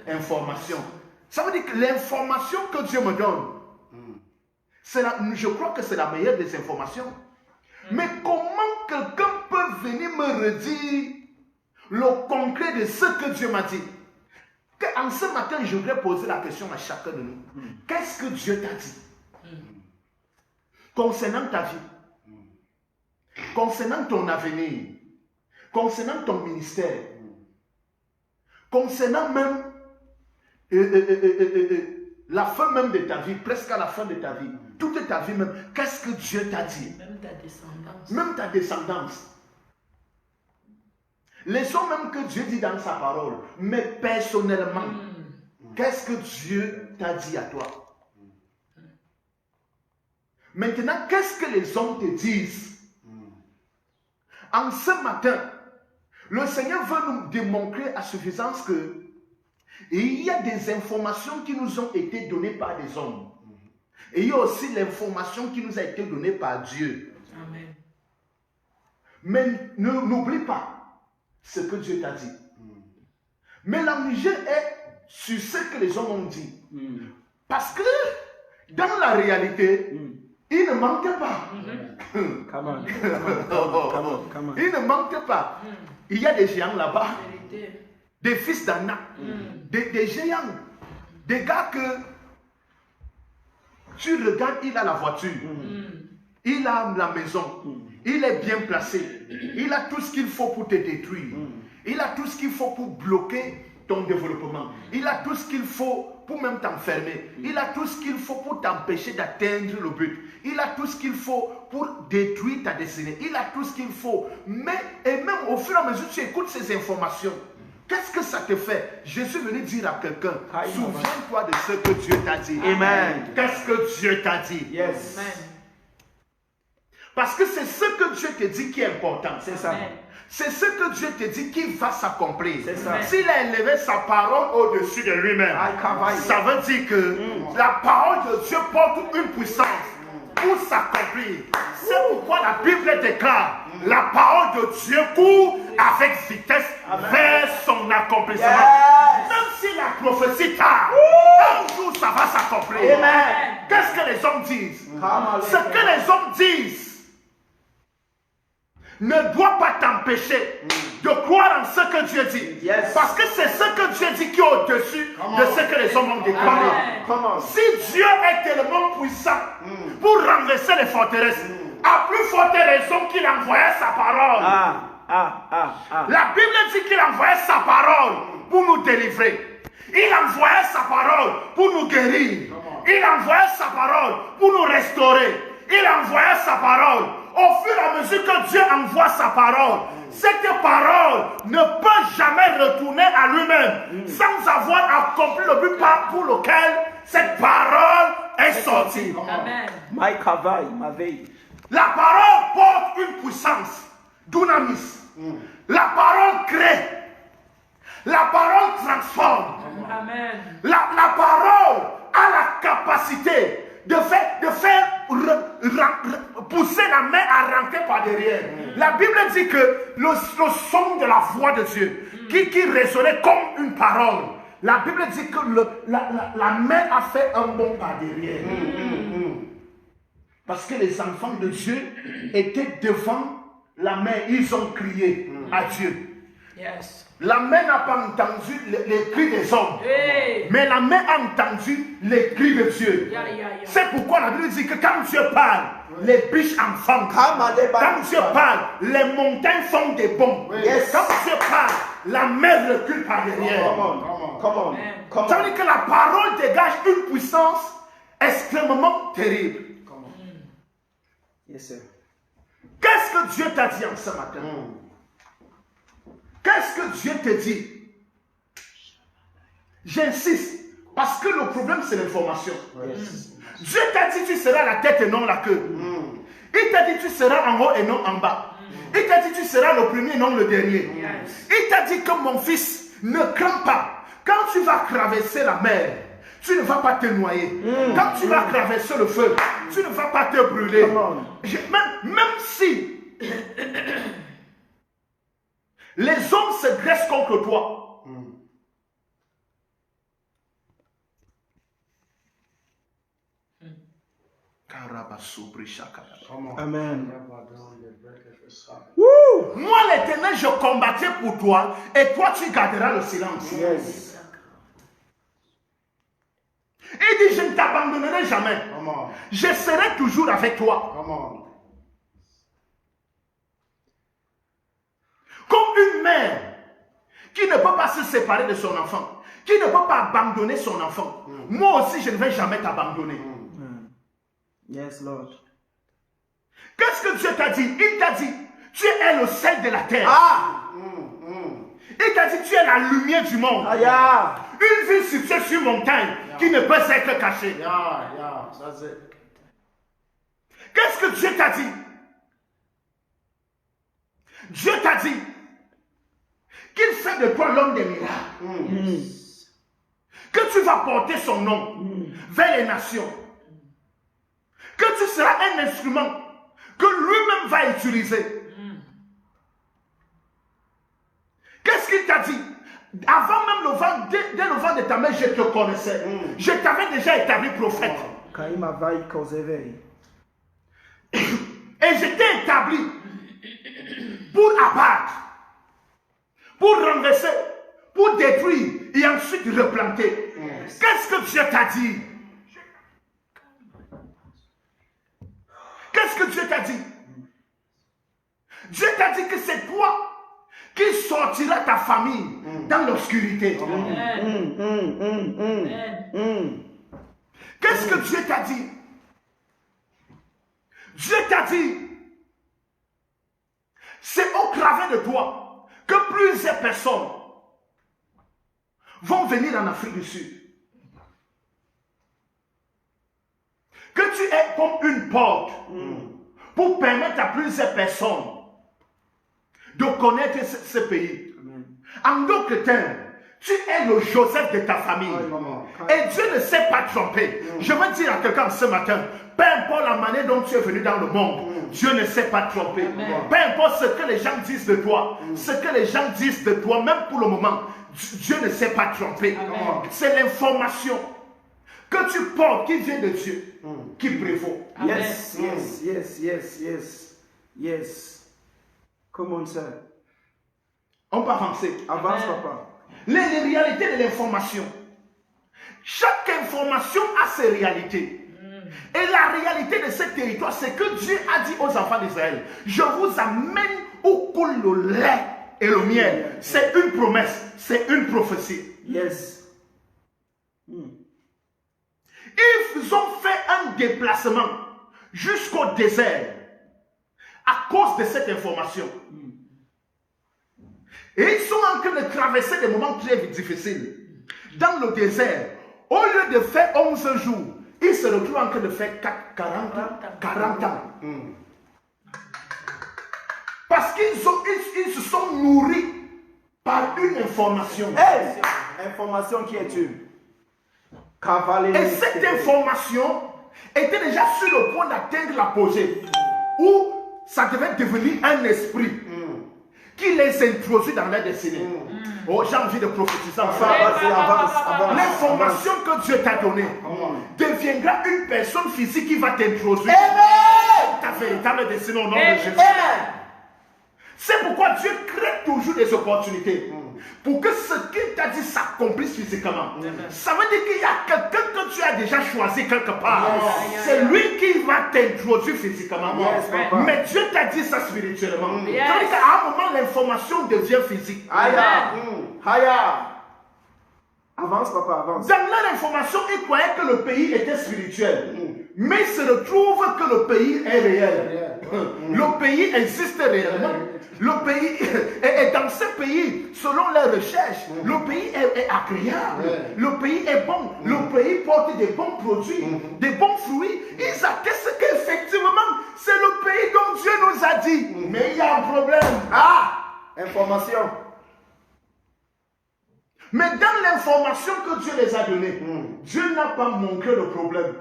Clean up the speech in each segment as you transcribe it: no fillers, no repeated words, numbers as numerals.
information. Ça veut dire que l'information que Dieu me donne, je crois que c'est la meilleure des informations. Mais comment quelqu'un peut venir me redire le concret de ce que Dieu m'a dit? En ce matin, je voudrais poser la question à chacun de nous. Qu'est-ce que Dieu t'a dit concernant ta vie, concernant ton avenir, concernant ton ministère, concernant même la fin même de ta vie, presque à la fin de ta vie, toute ta vie même, qu'est-ce que Dieu t'a dit? Même ta descendance. Même ta descendance. Les choses même que Dieu dit dans sa parole, mais personnellement, qu'est-ce que Dieu t'a dit à toi? Maintenant, qu'est-ce que les hommes te disent? En ce matin, le Seigneur veut nous démontrer à suffisance que il y a des informations qui nous ont été données par des hommes. Et il y a aussi l'information qui nous a été donnée par Dieu. Amen. Mais n'oublie pas ce que Dieu t'a dit. Mais l'enjeu est sur ce que les hommes ont dit. Parce que dans la réalité, il ne manque pas. Il ne manque pas. Il y a des géants là-bas, des fils d'Anna, des géants, des gars que tu regardes, il a la voiture, il a la maison, il est bien placé, il a tout ce qu'il faut pour te détruire, il a tout ce qu'il faut pour bloquer ton développement, il a tout ce qu'il faut pour même t'enfermer, il a tout ce qu'il faut pour t'empêcher d'atteindre le but, il a tout ce qu'il faut pour détruire ta destinée, il a tout ce qu'il faut. Mais, et même au fur et à mesure que tu écoutes ces informations, qu'est-ce que ça te fait? Je suis venu dire à quelqu'un, souviens-toi de ce que Dieu t'a dit. Amen. Qu'est-ce que Dieu t'a dit? Yes. Amen. Parce que c'est ce que Dieu te dit qui est important. C'est ça. C'est ce que Dieu te dit qui va s'accomplir. C'est ça. S'il a élevé sa parole au-dessus de lui-même, ça veut dire que la parole de Dieu porte une puissance pour s'accomplir. C'est pourquoi la Bible déclare la parole de Dieu court avec vitesse vers son accomplissement. Même si la prophétie tarde, un jour ça va s'accomplir. Qu'est-ce que les hommes disent? Ce que les hommes disent ne doit pas t'empêcher de croire en ce que Dieu dit. Parce que c'est ce que Dieu dit qui est au-dessus de ce que les hommes ont déclaré. Si Dieu est tellement puissant pour renverser les forteresses, à plus forte raison qu'il envoyait sa parole. La Bible dit qu'il envoyait sa parole pour nous délivrer. Il envoyait sa parole pour nous guérir. Il envoyait sa parole pour nous restaurer. Il envoyait sa parole. Au fur et à mesure que Dieu envoie sa parole, cette parole ne peut jamais retourner à lui-même sans avoir accompli le but pour lequel cette parole est sortie. Amen. La parole porte une puissance, dunamis. La parole crée. La parole transforme. Amen. La parole a la capacité de faire pousser la main à rentrer par derrière. La Bible dit que le son de la voix de Dieu qui résonnait comme une parole. La Bible dit que la main a fait un bond par derrière. Parce que les enfants de Dieu étaient devant la main. Ils ont crié à Dieu. Yes. La main n'a pas entendu les cris des hommes. Mais la main a entendu les cris de Dieu. C'est pourquoi la Bible dit que quand Dieu parle, les biches en font. Quand Dieu parle, les montagnes font des bonds. Quand Dieu parle, la main recule par derrière. Ça veut dire que la parole dégage une puissance extrêmement terrible. Qu'est-ce que Dieu t'a dit en ce matin? Qu'est-ce que Dieu te dit? J'insiste, parce que le problème c'est l'information. Dieu t'a dit tu seras la tête et non la queue. Il t'a dit tu seras en haut et non en bas. Il t'a dit tu seras le premier et non le dernier. Il t'a dit que mon fils, ne crains pas. Quand tu vas traverser la mer, tu ne vas pas te noyer. Quand tu vas traverser le feu, tu ne vas pas te brûler. Même si les hommes se dressent contre toi, Amen. Moi, l'Éternel, je combattrai pour toi et toi, tu garderas le silence. Yes. Il dit, je ne t'abandonnerai jamais. Je serai toujours avec toi. Comme une mère qui ne peut pas se séparer de son enfant, qui ne peut pas abandonner son enfant. Moi aussi, je ne vais jamais t'abandonner. Yes, Lord. Qu'est-ce que Dieu t'a dit? Il t'a dit, tu es le sel de la terre. Il t'a dit, tu es la lumière du monde. Une ville située sur montagne qui ne peut être cachée. Qu'est-ce que Dieu t'a dit? Dieu t'a dit qu'il fait de toi l'homme des miracles. Que tu vas porter son nom vers les nations. Que tu seras un instrument que lui-même va utiliser. Qu'est-ce qu'il t'a dit? Avant même le vent, dès le vent de ta main, je te connaissais. Je t'avais déjà établi prophète. Et je t'ai établi pour abattre, pour renverser, pour détruire et ensuite replanter. Qu'est-ce que Dieu t'a dit? Qu'est-ce que Dieu t'a dit? Dieu t'a dit que c'est toi qui sortira ta famille dans l'obscurité. Qu'est-ce que Dieu t'a dit? Dieu t'a dit, c'est au travers de toi que plusieurs personnes vont venir en Afrique du Sud. Que tu es comme une porte pour permettre à plusieurs personnes de connaître ce pays. En d'autres termes, tu es le Joseph de ta famille. Et Dieu ne s'est pas trompé. Je veux dire à quelqu'un ce matin, peu importe la manière dont tu es venu dans le monde, Dieu ne s'est pas trompé. Peu importe ce que les gens disent de toi, ce que les gens disent de toi, même pour le moment, Dieu ne s'est pas trompé. C'est l'information que tu portes qui vient de Dieu qui prévaut. Yes, yes, yes, yes, yes, yes. Come on, sir. On peut avancer. Avance, papa. Les réalités de l'information. Chaque information a ses réalités. Et la réalité de ce territoire, c'est que Dieu a dit aux enfants d'Israël, je vous amène où coule le lait et le miel. C'est une promesse, c'est une prophétie. Yes. Ils ont fait un déplacement jusqu'au désert à cause de cette information. Et ils sont en train de traverser des moments très difficiles. Dans le désert, au lieu de faire 11 jours, ils se retrouvent en train de faire 40 ans. Parce qu'ils se sont nourris par une information. Hey, information qui est une. Et cette information était déjà sur le point d'atteindre l'apogée, où ça devait devenir un esprit qui les introduit dans leur destinée. Oh, j'ai envie de prophétiser ensemble. L'information que Dieu t'a donnée deviendra une personne physique qui va t'introduire ta véritable destinée au nom de Jésus. C'est pourquoi Dieu crée toujours des opportunités pour que ce qu'il t'a dit s'accomplisse physiquement. Ça veut dire qu'il y a quelqu'un que tu as déjà choisi quelque part. C'est lui qui va t'introduire physiquement. Mais Dieu t'a dit ça spirituellement. Ça veut dire qu'à un moment, l'information devient physique. Avance, papa, avance. Dans leur information, ils croyaient que le pays était spirituel. Mais il se retrouve que le pays est réel. Le pays existe réellement. Le pays est dans ce pays, selon leurs recherches, le pays est agréable. Le pays est bon. Le pays porte des bons produits, des bons fruits. Ils attestent qu'effectivement, c'est le pays dont Dieu nous a dit. Mais il y a un problème. Information. Mais dans l'information que Dieu les a donnée, Dieu n'a pas montré le problème.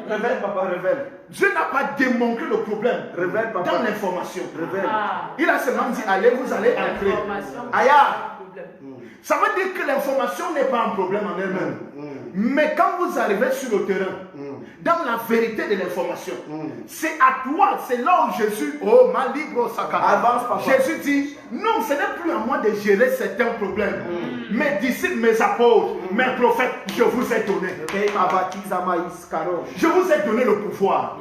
Révèle, papa, révèle. Dieu n'a pas démontré le problème. Révèle, papa. Dans l'information. Révèle. Il a seulement dit, allez, vous allez entrer. Ça veut dire que l'information n'est pas un problème en elle-même. Mais quand vous arrivez sur le terrain, dans la vérité de l'information. C'est à toi, c'est là où Jésus, oh ma libre Avance, papa. Jésus dit, non, ce n'est plus à moi de gérer certains problèmes. Mes disciples, mes apôtres, mes prophètes, je vous ai donné. Je vous ai donné le pouvoir.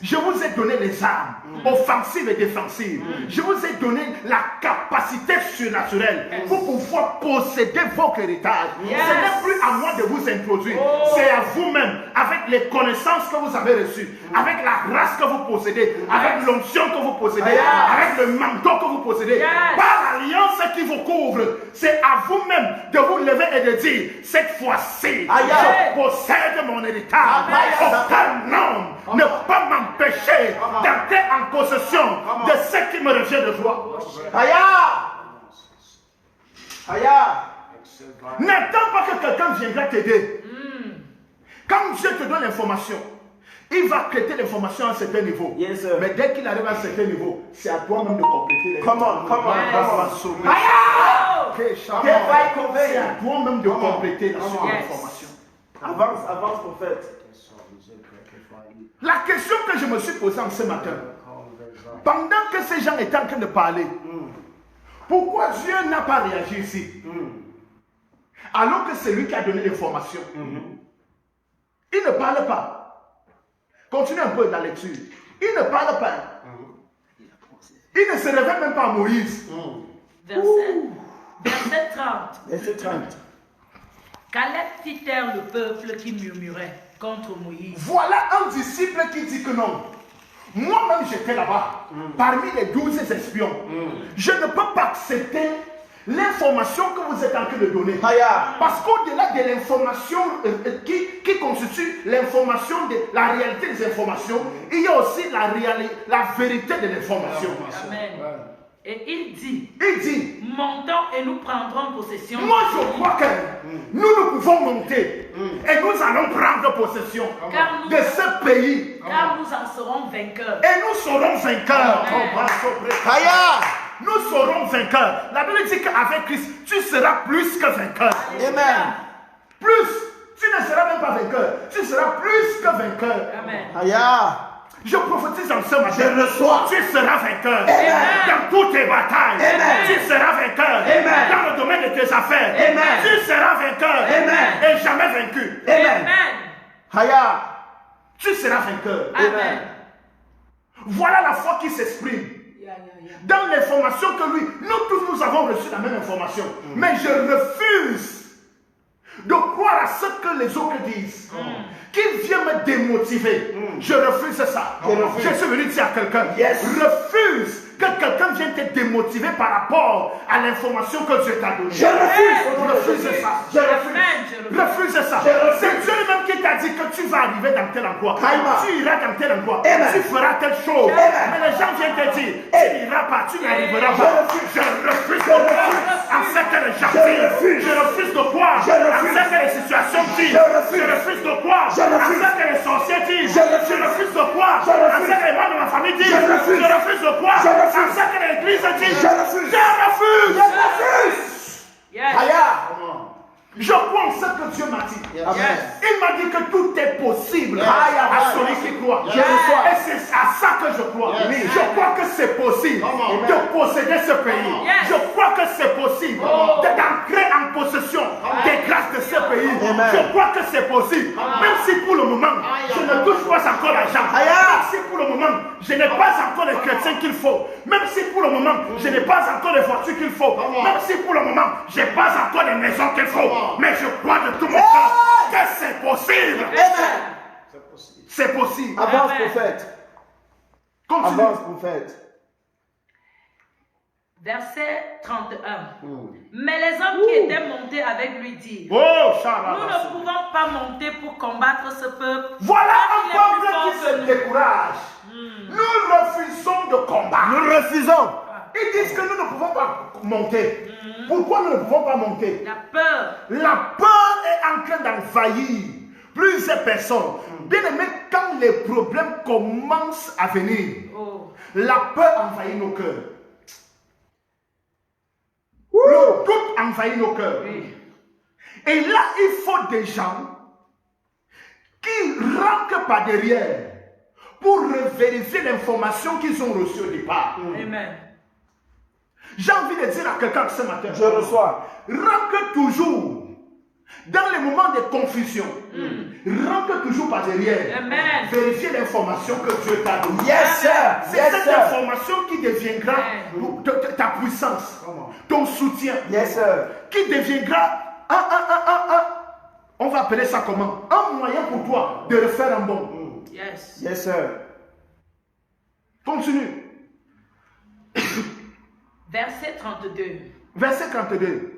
Je vous ai donné les armes, offensives et défensives. Je vous ai donné la capacité surnaturelle pour pouvoir posséder votre héritage. Ce n'est plus à moi de vous introduire. C'est à vous-même, avec les connaissances que vous avez reçues, avec la race que vous possédez, avec l'onction que vous possédez, avec le manteau que vous possédez, par l'alliance qui vous couvre. C'est à vous-même de vous lever et de dire, cette fois-ci, je possède mon héritage. Aucun homme ne peut m'empêcher d'entrer en possession de ce qui me revient de toi. N'attends pas que quelqu'un viendra t'aider. Quand Dieu te donne l'information, il va traiter l'information à un certain niveau. Mais dès qu'il arrive à un certain niveau, c'est à toi-même de compléter. C'est à toi-même de compléter l'information. Avance, prophète. La question que je me suis posée ce matin, pendant que ces gens étaient en train de parler, pourquoi Dieu n'a pas réagi ici? Alors que c'est lui qui a donné l'information. Il ne parle pas. Continue un peu la lecture. Il ne parle pas. Il ne se révèle même pas à Moïse. Verset 30. Verset 30. Caleb fit taire le peuple qui murmurait contre Moïse. Voilà un disciple qui dit que non. Moi-même j'étais là-bas, parmi les 12 espions. Je ne peux pas accepter l'information que vous êtes en train de donner. Parce qu'au-delà de l'information qui constitue l'information de la réalité des informations, il y a aussi la vérité de l'information. Amen. Et il dit, montons et nous prendrons possession. Moi je crois que nous pouvons monter et nous allons prendre possession de ce pays. Car nous en serons vainqueurs. Et nous serons vainqueurs. Nous serons vainqueurs. La Bible dit qu'avec Christ, tu seras plus que vainqueur. Amen. Plus. Tu ne seras même pas vainqueur. Tu seras plus que vainqueur. Amen. Je prophétise en ce matin. Je reçois. Tu seras vainqueur. Amen. Dans toutes tes batailles. Amen. Tu seras vainqueur. Amen. Dans le domaine de tes affaires. Amen. Tu seras vainqueur. Amen. Et jamais vaincu. Amen. Tu seras vainqueur. Amen. Voilà la foi qui s'exprime. Dans l'information que lui, nous tous nous avons reçu la même information. Mais je refuse de croire à ce que les autres disent. Qui vient me démotiver. Je refuse ça. Je suis venu dire à quelqu'un, refuse que quelqu'un vienne te démotiver par rapport à l'information que Dieu t'a donnée. Je refuse. Refuse ça. Je refuse. Refuse ça. C'est Dieu lui-même qui t'a dit que tu vas arriver dans tel endroit. Tu iras dans tel endroit. Tu feras telle chose. Mais les gens viennent te dire, tu n'iras pas, tu n'arriveras pas. Je refuse de croire en ce que les gens disent. Je refuse de croire en ce que les situations disent. Je refuse de croire en ce que les sorciers disent. Je refuse de croire en ce que les membres de ma famille disent. Je refuse de croire en ce que l'église dit. Je refuse. Je crois en ce que Dieu m'a dit. Il m'a dit que tout est possible à celui qui croit. Et c'est à ça que je crois. Je crois que c'est possible de posséder ce pays. Je crois que c'est possible d'entrer en possession des grâces de ce pays. Je crois que c'est possible. Même si pour le moment, je ne touche pas encore l'argent. Même si pour le moment, je n'ai pas encore les chrétiens qu'il faut. Même si pour le moment, je n'ai pas encore les voitures qu'il faut. Même si pour le moment, je n'ai pas encore les maisons qu'il faut. Mais je crois de tout mon cœur que c'est possible. C'est possible. Avance, prophète. Continue. Avance, prophète. Verset 31. Mais les hommes qui étaient montés avec lui disent, nous ne pouvons pas monter pour combattre ce peuple. Voilà un peuple qui se décourage. Nous refusons de combattre. Nous refusons. Ils disent que nous ne pouvons pas monter. Pourquoi nous ne pouvons pas monter? La peur. La peur est en train d'envahir plusieurs personnes. Bien aimé, quand les problèmes commencent à venir, la peur envahit nos cœurs. Le doute envahit nos cœurs. Et là, il faut des gens qui rentrent par derrière pour vérifier l'information qu'ils ont reçue au départ. Amen. J'ai envie de dire à quelqu'un ce matin, Je reçois. Rentre toujours dans les moments de confusion. Rentre toujours par derrière. Amen. Vérifier l'information que Dieu t'a donnée. Yes, sir. C'est Yes, cette sir. information qui deviendra ta puissance, ton soutien, Yes, sir. qui deviendra on va appeler ça comment? Un moyen pour toi de refaire un bon. Yes. Yes, sir. Continue. Verset 32. Verset 32.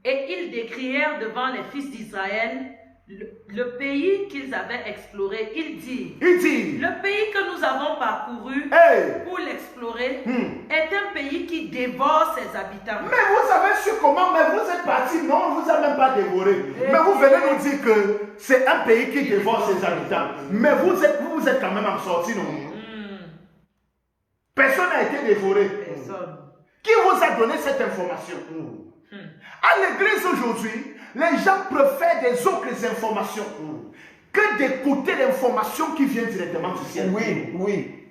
Et ils décrièrent devant les fils d'Israël le pays qu'ils avaient exploré. Ils dirent, Il dit, le pays que nous avons parcouru hey, pour l'explorer est un pays qui dévore ses habitants. mais vous savez sur comment, mais vous êtes partis, non, on ne vous a même pas dévoré. Mais vous venez nous dire que c'est un pays qui dévore ses habitants. Mais vous êtes quand même en sortie, non? Personne n'a été dévoré. Personne. Qui vous a donné cette information? À l'église aujourd'hui, les gens préfèrent des autres informations que d'écouter l'information qui vient directement du ciel. Oui, oui.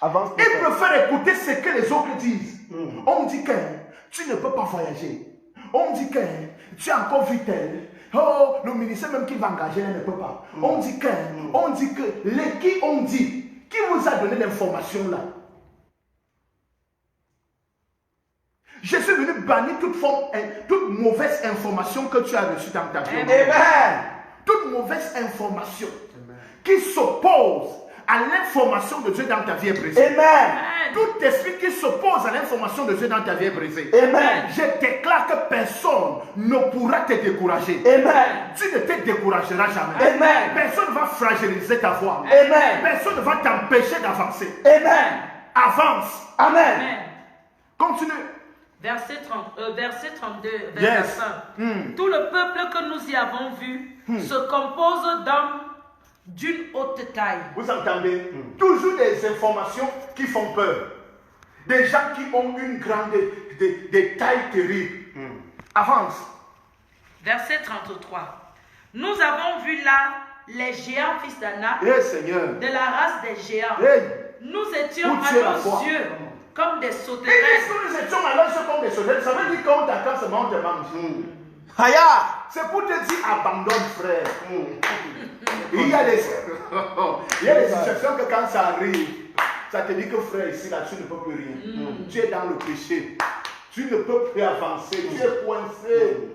Avance. Ils préfèrent écouter ce que les autres disent. On dit que tu ne peux pas voyager. On dit que tu as encore vu tel. Oh, le ministère même qui va engager ne peut pas. On dit que, qui ont dit, qui vous a donné l'information là? Je suis venu bannir toute mauvaise information que tu as reçue dans ta vie. Amen. Toute mauvaise information qui s'oppose à l'information de Dieu dans ta vie est brisée. Amen. Tout esprit qui s'oppose à l'information de Dieu dans ta vie est brisé. Amen. Je déclare que personne ne pourra te décourager. Amen. Tu ne te décourageras jamais. Amen. Personne ne va fragiliser ta voix. Amen. Personne ne va t'empêcher d'avancer. Amen. Avance. Amen. Amen. Continue. Verset 32, Yes. verset 5. Tout le peuple que nous y avons vu se compose d'hommes d'une haute taille. Vous entendez? Toujours des informations qui font peur. Des gens qui ont une grande des tailles terribles. Avance. Verset 33. Nous avons vu là les géants fils d'Anak, Seigneur. de la race des géants. Hey. Nous étions Où à tu es la nos foi? yeux comme des Et sauterelles. est-ce que nous étions alors comme des sauterelles? Ça veut dire qu'on t'attend seulement on te mange. Haya. C'est pour te dire abandonne, frère. Il y a des situations que quand ça arrive, ça te dit que frère, ici là, tu ne peux plus rien. Tu es dans le péché. Tu ne peux plus avancer. Tu es coincé.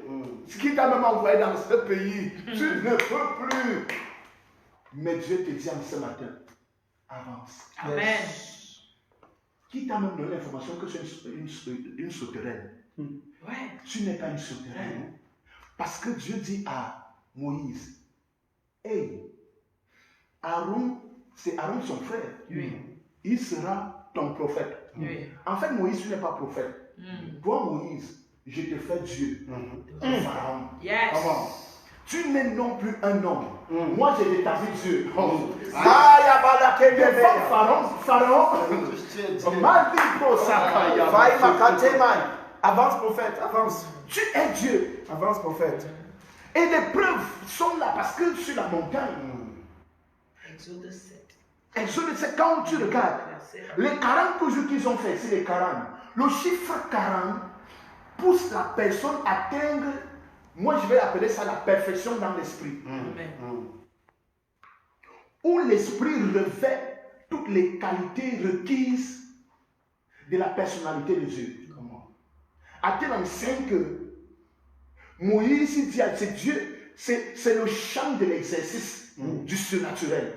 Ce qui t'a même envoyé dans ce pays, tu ne peux plus. Mais Dieu te dit en ce matin, avance. Amen. Qui t'a même donné l'information que c'est une sauterelle? Ouais. Tu n'es pas une sauterelle. Parce que Dieu dit à Moïse, hey, Aaron, c'est Aaron son frère. Oui. Il sera ton prophète. Oui. En fait, Moïse, tu n'es pas prophète. Toi, Moïse, je te fais Dieu. Pharaon. Yes. Comment? Tu n'es non plus un homme. Moi, j'ai établi Dieu. Pharaon. Avance, prophète, avance. Tu es Dieu. Avance, prophète. Et les preuves sont là parce que sur la montagne. Exode 7. Exode 7, quand tu regardes, les 40 jours qu'ils ont fait, c'est les 40. Le chiffre 40 pousse la personne à atteindre, moi je vais appeler ça la perfection dans l'esprit. Où l'esprit revêt toutes les qualités requises de la personnalité de Dieu. À tel enseigne que Moïse dit à Dieu, c'est le champ de l'exercice du surnaturel.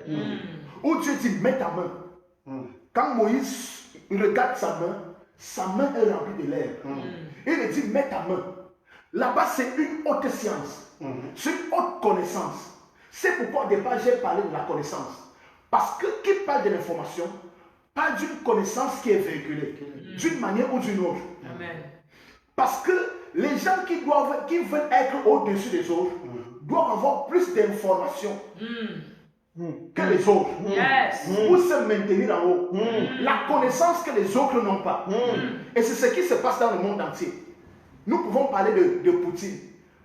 Où Dieu dit, mets ta main. Quand Moïse regarde sa main est remplie de lèvres. Il dit, mets ta main. Là-bas, c'est une haute science. C'est une haute connaissance. C'est pourquoi au départ, j'ai parlé de la connaissance. Parce que qui parle de l'information, parle d'une connaissance qui est véhiculée, d'une manière ou d'une autre. Amen. Parce que les gens qui veulent être au-dessus des autres doivent avoir plus d'informations que les autres pour se maintenir en haut. La connaissance que les autres n'ont pas. Et c'est ce qui se passe dans le monde entier. Nous pouvons parler de Poutine.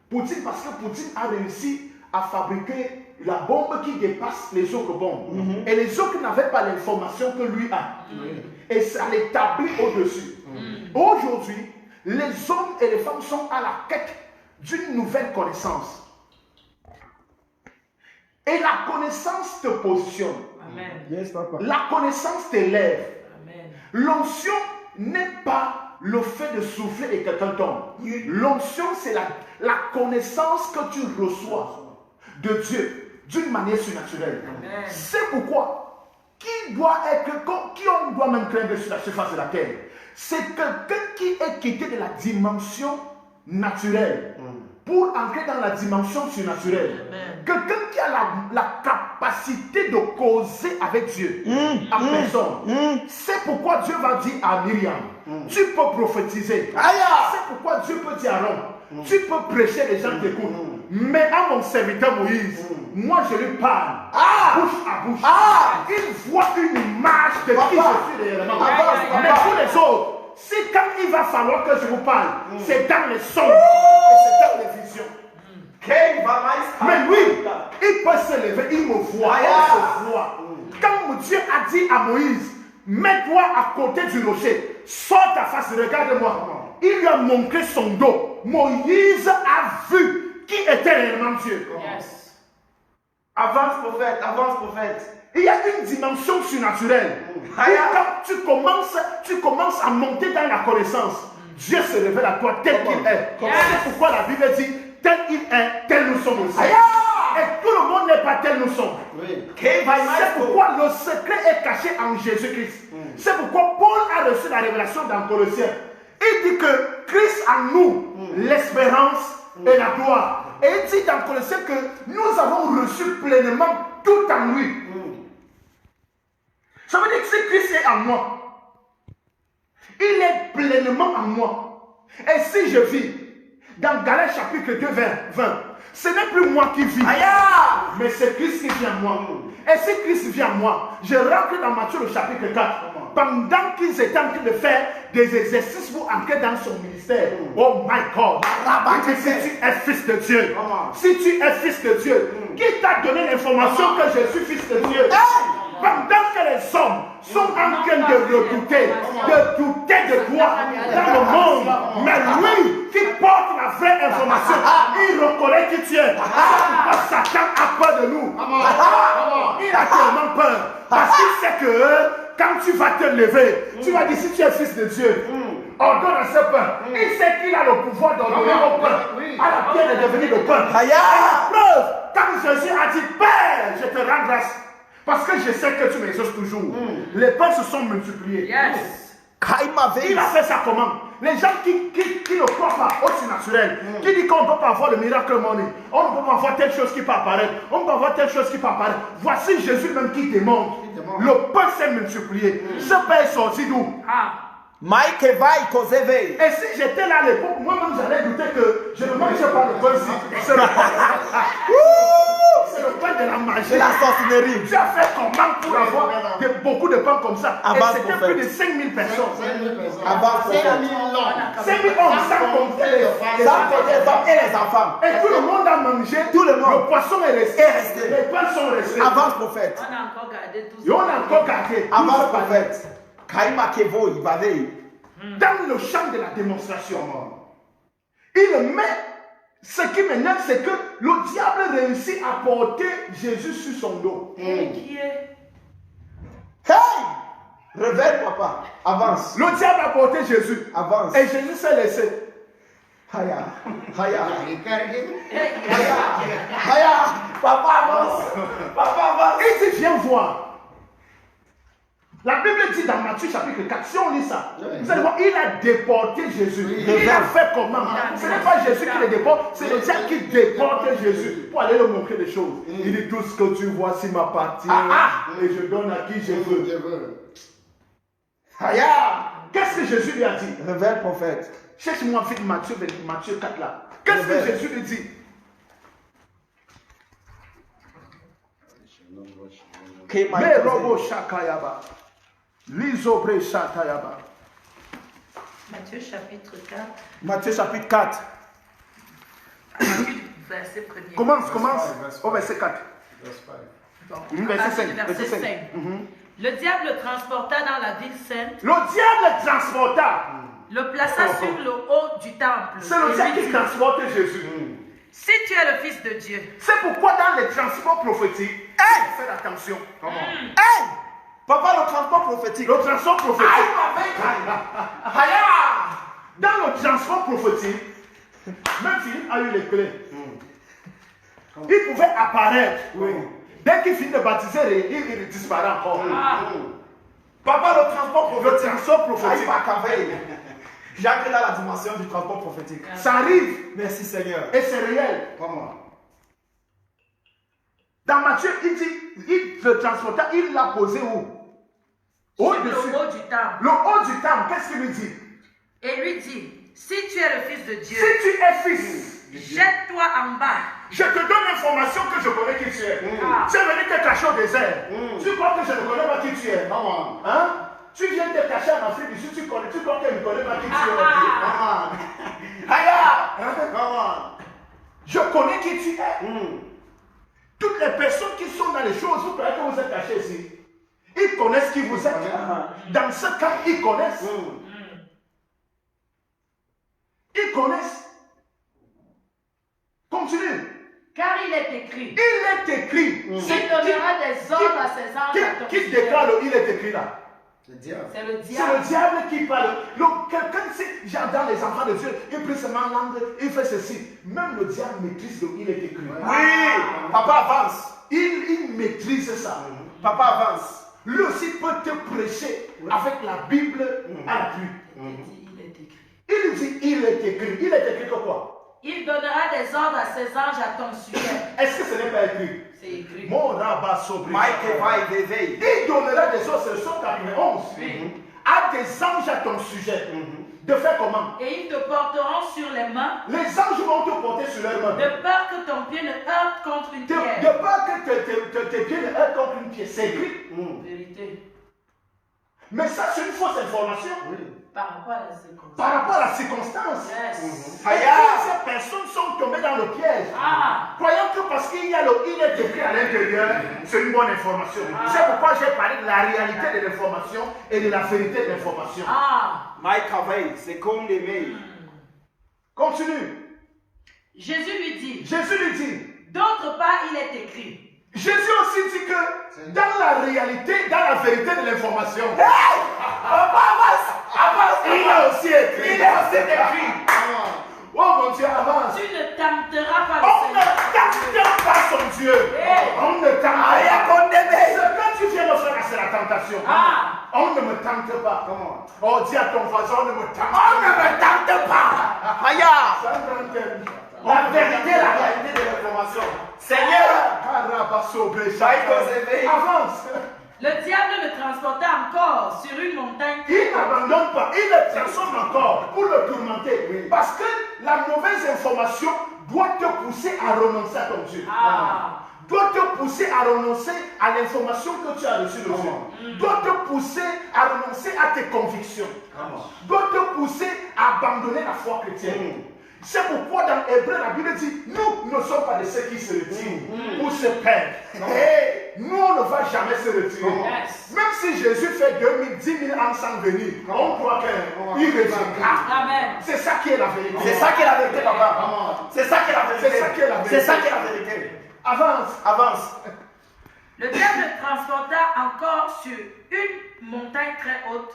Poutine parce que Poutine a réussi à fabriquer la bombe qui dépasse les autres bombes. Et les autres n'avaient pas l'information que lui a. Et ça l'établit au-dessus. Aujourd'hui, les hommes et les femmes sont à la quête d'une nouvelle connaissance. Et la connaissance te positionne. Amen. Yes, papa. La connaissance t'élève. Amen. L'onction n'est pas le fait de souffler et quelqu'un tombe. L'onction, c'est la connaissance que tu reçois de Dieu d'une manière surnaturelle. C'est pourquoi qui on doit même craindre sur la surface de la terre? C'est quelqu'un qui est quitté de la dimension naturelle pour entrer dans la dimension surnaturelle. Quelqu'un qui a la capacité de causer avec Dieu en personne. C'est pourquoi Dieu va dire à Myriam, tu peux prophétiser. C'est pourquoi Dieu peut dire à Aaron, tu peux prêcher, les gens t'écoutent. Mais à mon serviteur Moïse, moi je lui parle, bouche à bouche. Il voit une image de qui je suis réellement. Mais pour les autres, si quand il va falloir que je vous parle, c'est dans les sons, c'est dans les visions. Mais lui, il peut se lever, il me voit, il se voit. Quand Dieu a dit à Moïse, mets-toi à côté du rocher, sors ta face, regarde-moi. Il lui a montré son dos. Moïse a vu qui était réellement Dieu. Yes. Avance prophète. Il y a une dimension surnaturelle. Et quand tu commences à monter dans la connaissance, Dieu se révèle à toi tel qu'il est. C'est pourquoi la Bible dit, tel il est, tel nous sommes aussi. Et tout le monde n'est pas tel nous sommes. C'est pourquoi le secret est caché en Jésus-Christ. C'est pourquoi Paul a reçu la révélation dans Colossiens. Il dit que Christ en nous, l'espérance et la gloire. Et il dit dans Colossiens que nous avons reçu pleinement tout en lui. Ça veut dire que si Christ est en moi, il est pleinement en moi. Et si je vis dans Galates chapitre 2, 20, ce n'est plus moi qui vis, mais c'est Christ qui vient en moi. Et si Christ vient en moi, je rentre dans Matthieu le chapitre 4. Pendant qu'ils étaient en train de faire des exercices pour entrer dans son ministère. Oh my God. Si tu es fils de Dieu, si tu es fils de Dieu, qui t'a donné l'information que je suis fils de Dieu? Pendant que les hommes sont en train de redouter, de douter de toi dans le monde, mais lui qui porte la vraie information, il reconnaît qui tu es. Satan a peur de nous. Il a tellement peur. Parce qu'il sait que quand tu vas te lever, tu vas dire si tu es fils de Dieu, ordonne à ce peuple. Il sait qu'il a le pouvoir d'ordonner au peuple, à la pierre de devenir le peuple. Et la preuve, quand Jésus a dit, Père, je te rends grâce. Parce que je sais que tu m'exauces toujours. Les pains se sont multipliés. Il a fait ça comment? Les gens qui ne croient pas au surnaturel, qui disent qu'on ne peut pas avoir le miracle money, on ne peut pas avoir telle chose qui peut apparaître, on ne peut pas avoir telle chose qui peut apparaître. Voici Jésus même qui démontre. Le pain s'est multiplié. Ce pain est sorti d'où? Mike va y causer. Et si j'étais là à l'époque, moi-même j'allais douter que je ne mangeais pas le pain. C'est le pain de la magie. C'est la sorcellerie. Tu as fait comment pour avoir beaucoup de pain comme ça? Et c'était plus de 5000 personnes. 5000 hommes, sans compter les femmes et les enfants. Et tout le monde a mangé. Tout le monde. Le poisson est resté. Les pains sont restés. Avance prophète. On a encore gardé tout ça. Et on a encore gardé. Avance prophète. Kaima Kevo, il va aller. Dans le champ de la démonstration, il met, ce qui m'énerve, c'est que le diable réussit à porter Jésus sur son dos. Qui est? Hey! Réveille, papa. Avance. Le diable a porté Jésus. Avance. Et Jésus s'est laissé. Haya. Papa avance. Papa avance. Il dit, viens voir. La Bible dit dans Matthieu chapitre 4, si on lit ça, vous allez voir, il a déporté Jésus. Il a fait comment? Ce n'est pas Jésus qui le déporte, c'est le diable qui déporte Jésus pour aller lui montrer des choses. Il dit, tout ce que tu vois, c'est ma partie. Et je donne à qui je veux. Qu'est-ce que Jésus lui a dit? Révèle prophète. Cherche-moi vite Matthieu 4 là. Qu'est-ce que Jésus lui dit? Mais robo shakayaba. Lisobre shakayaba. Matthieu chapitre 4. Matthieu chapitre 4. Verset 1er. Commence au verset 4. Verset 5. Le diable le transporta dans la ville sainte. Le diable le transporta. Le plaça sur le haut du temple. C'est le diable qui transporte Jésus. Si tu es le Fils de Dieu. C'est pourquoi dans les transports prophétiques, faites attention. Papa, le transport prophétique. Le transport prophétique. Dans le transport prophétique, même Philippe a eu les clés. Il pouvait apparaître. Dès qu'il finit de baptiser, il disparaît encore. Papa, le transport prophétique. Le transport prophétique. J'ai entré dans la dimension du transport prophétique. Ça arrive. Merci Seigneur. Et c'est réel. Comment? Dans Matthieu, il dit, il le transporta, il l'a posé où? Au-dessus. Le haut du temple. Le haut du temple, qu'est-ce qu'il lui dit? Et lui dit, si tu es le Fils de Dieu. Si tu es fils. Jette-toi en bas. Je te donne l'information que je connais qui tu es. Tu es venu te cacher au désert. Tu crois que je ne connais pas qui tu es? Hein? Tu viens te cacher en Afrique du Sud, tu crois que je ne connais pas qui tu es? Je connais qui tu es. Toutes les personnes qui sont dans les choses, vous croyez que vous êtes cachés ici. Ils connaissent qui vous êtes. Dans ce cas, ils connaissent. Ils connaissent. Continue. Car il est écrit. Il est écrit. Il donnera des ordres à ses anges. Qui déclare il est écrit là? C'est le diable. C'est le diable qui parle. Quelqu'un sait, genre dans les enfants de Dieu, il prie seulement langue, il fait ceci. Même le diable maîtrise le il est écrit. Oui. Papa avance. Il maîtrise ça. Papa avance. Lui aussi peut te prêcher avec la Bible à la pluie. Il est écrit. Il dit il est écrit. Il est écrit que quoi? Il donnera des ordres à ses anges à ton sujet. Est-ce que ce n'est pas écrit? C'est écrit. Mon rabat sobre. Il donnera des ordres, c'est le 91. À des anges à ton sujet. De faire comment? Et ils te porteront sur les mains. Les anges vont te porter sur leurs mains. De peur que ton pied ne heurte contre une pierre. De peur que tes pieds ne heurtent contre une pierre. C'est écrit. Vérité. Mais ça, c'est une fausse information. Par rapport à la circonstance. Par rapport à la circonstance. Yes. Ces personnes sont tombées dans le piège. Croyant que parce qu'il y a le il est écrit à l'intérieur, c'est une bonne information. C'est pourquoi j'ai parlé de la réalité de l'information et de la vérité de l'information. Mike Cavey, c'est comme les mails. Continue. Jésus lui dit. D'autre part, il est écrit. Jésus aussi dit que dans la réalité, dans la vérité de l'information, il a aussi écrit. Oh mon Dieu, avance. Tu ne tenteras pas le On ne Seigneur. tente pas son Dieu. On ne tente pas. Ce que tu viens de faire, c'est la tentation. On ne me tente pas. Oh, dis à ton voisin, on ne me tente pas. On ne me tente pas. La vérité, la réalité de l'information. Seigneur, avance. Le diable le transporta encore sur une montagne. Il n'abandonne pas, il le transforme encore pour le tourmenter. Parce que la mauvaise information doit te pousser à renoncer à ton Dieu. Doit te pousser à renoncer à l'information que tu as reçue de Dieu. Doit te pousser à renoncer à tes convictions. Doit te pousser à abandonner la foi chrétienne. C'est pourquoi dans Hébreu, la Bible dit, nous ne sommes pas de ceux qui se retirent ou se perdent. Nous, on ne va jamais se retirer. Même si Jésus fait 10 000 ans sans venir, on croit qu'il reviendra. C'est ça qui est la vérité. C'est ça qui est la vérité, papa. C'est ça qui est la vérité. C'est ça qui est la vérité. C'est ça qui est la vérité. Avance. Le diable le transporta encore sur une montagne très haute.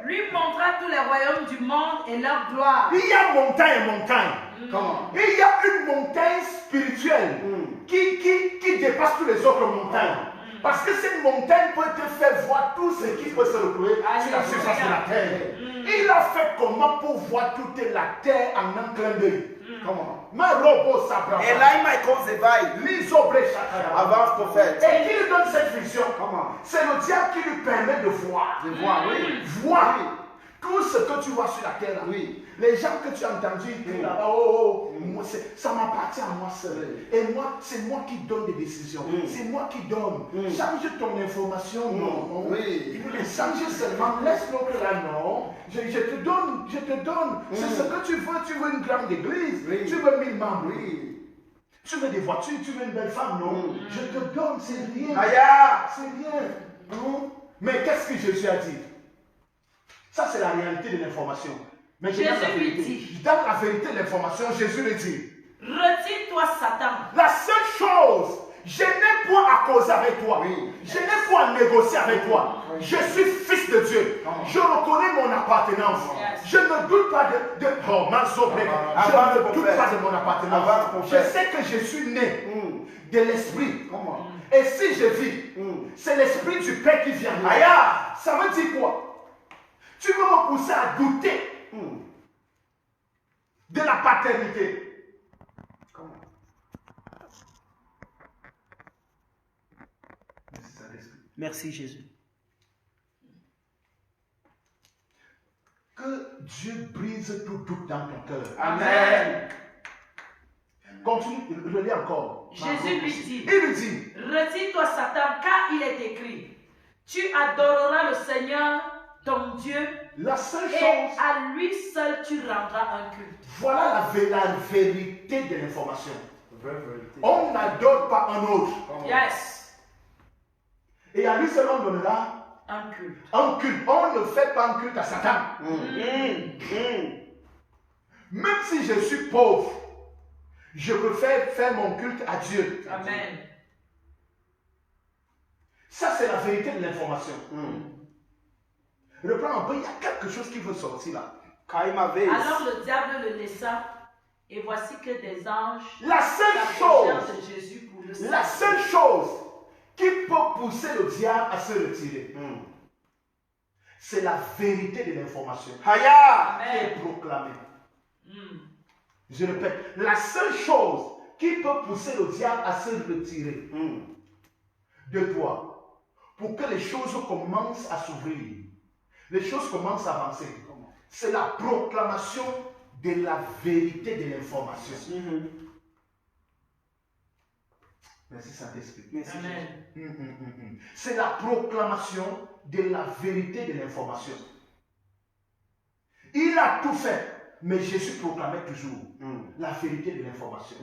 Lui montra tous les royaumes du monde et leur gloire. Il y a montagne et montagne. Il y a une montagne spirituelle qui dépasse toutes les autres montagnes. Parce que cette montagne peut te faire voir tout ce qui peut se retrouver sur la surface de la terre. Il a fait comment pour voir toute la terre en un clin d'œil? Et là, il m'a avance prophète. Et qui lui donne cette vision? C'est le diable qui lui permet de voir. Voir tout ce que tu vois sur la terre. Les gens que tu as entendus dire là-bas, ça m'appartient à moi seul. Et moi, c'est moi qui donne des décisions. C'est moi qui donne. Change ton information, non. Change seulement, laisse l'autre là, non. Je te donne. C'est ce que tu veux. Tu veux une grande église. Tu veux 1000 membres. Tu veux des voitures, tu veux une belle femme, non? Je te donne, c'est rien. C'est rien. Non? Mais qu'est-ce que Jésus a dit? Ça, c'est la réalité de l'information. Mais Jésus lui dit. Dans la vérité de l'information, Jésus lui dit. Retire-toi, Satan. La seule chose, je n'ai point à causer avec toi. Je n'ai point à négocier avec toi. Je suis fils de Dieu. Je reconnais mon appartenance. Je ne doute pas de mon appartenance. Je sais que je suis né de l'esprit. Et si je vis, c'est l'esprit du Père qui vient. Ça veut dire quoi? Tu veux me pousser à douter de la paternité. Merci Jésus. Que Dieu brise tout doute dans ton cœur. Amen. Continue, je lis encore. Jésus lui dit. Il lui dit. Retire-toi Satan, car il est écrit. Tu adoreras le Seigneur, ton Dieu. La seule chose. Et à lui seul tu rendras un culte. Voilà la vérité de l'information. On n'adore pas un autre. Yes. Et à lui seul on donnera un culte. Un culte. On ne fait pas un culte à Satan. Même si je suis pauvre, je peux faire mon culte à Dieu. Amen. Ça, c'est la vérité de l'information. Reprends un peu, il y a quelque chose qui veut sortir là. Alors le diable le laissa, et voici que des anges la seule chose qui peut pousser le diable à se retirer, c'est la vérité de l'information qui est proclamée. Je répète, la seule chose qui peut pousser le diable à se retirer de toi, pour que les choses commencent à s'ouvrir, les choses commencent à avancer, c'est la proclamation de la vérité de l'information. Merci Saint-Esprit. C'est la proclamation de la vérité de l'information. Il a tout fait, mais Jésus proclamait toujours la vérité de l'information.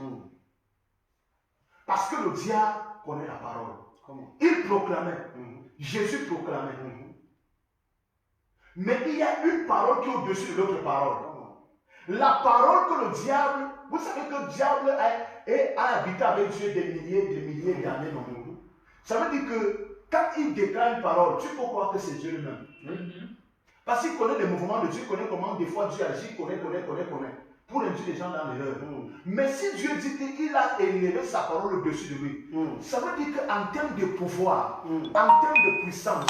Parce que le diable connaît la parole. Il proclamait. Jésus proclamait. Mais il y a une parole qui est au-dessus de l'autre parole. La parole que le diable, vous savez que le diable a habité avec Dieu des milliers d'années. Ça veut dire que quand il déclare une parole, tu peux croire que c'est Dieu lui-même. Parce qu'il connaît les mouvements de Dieu, il connaît comment des fois Dieu agit, connaît. Pour induire les gens dans l'erreur. Mais si Dieu dit qu'il a élevé sa parole au-dessus de lui, ça veut dire qu'en termes de pouvoir, en termes de puissance,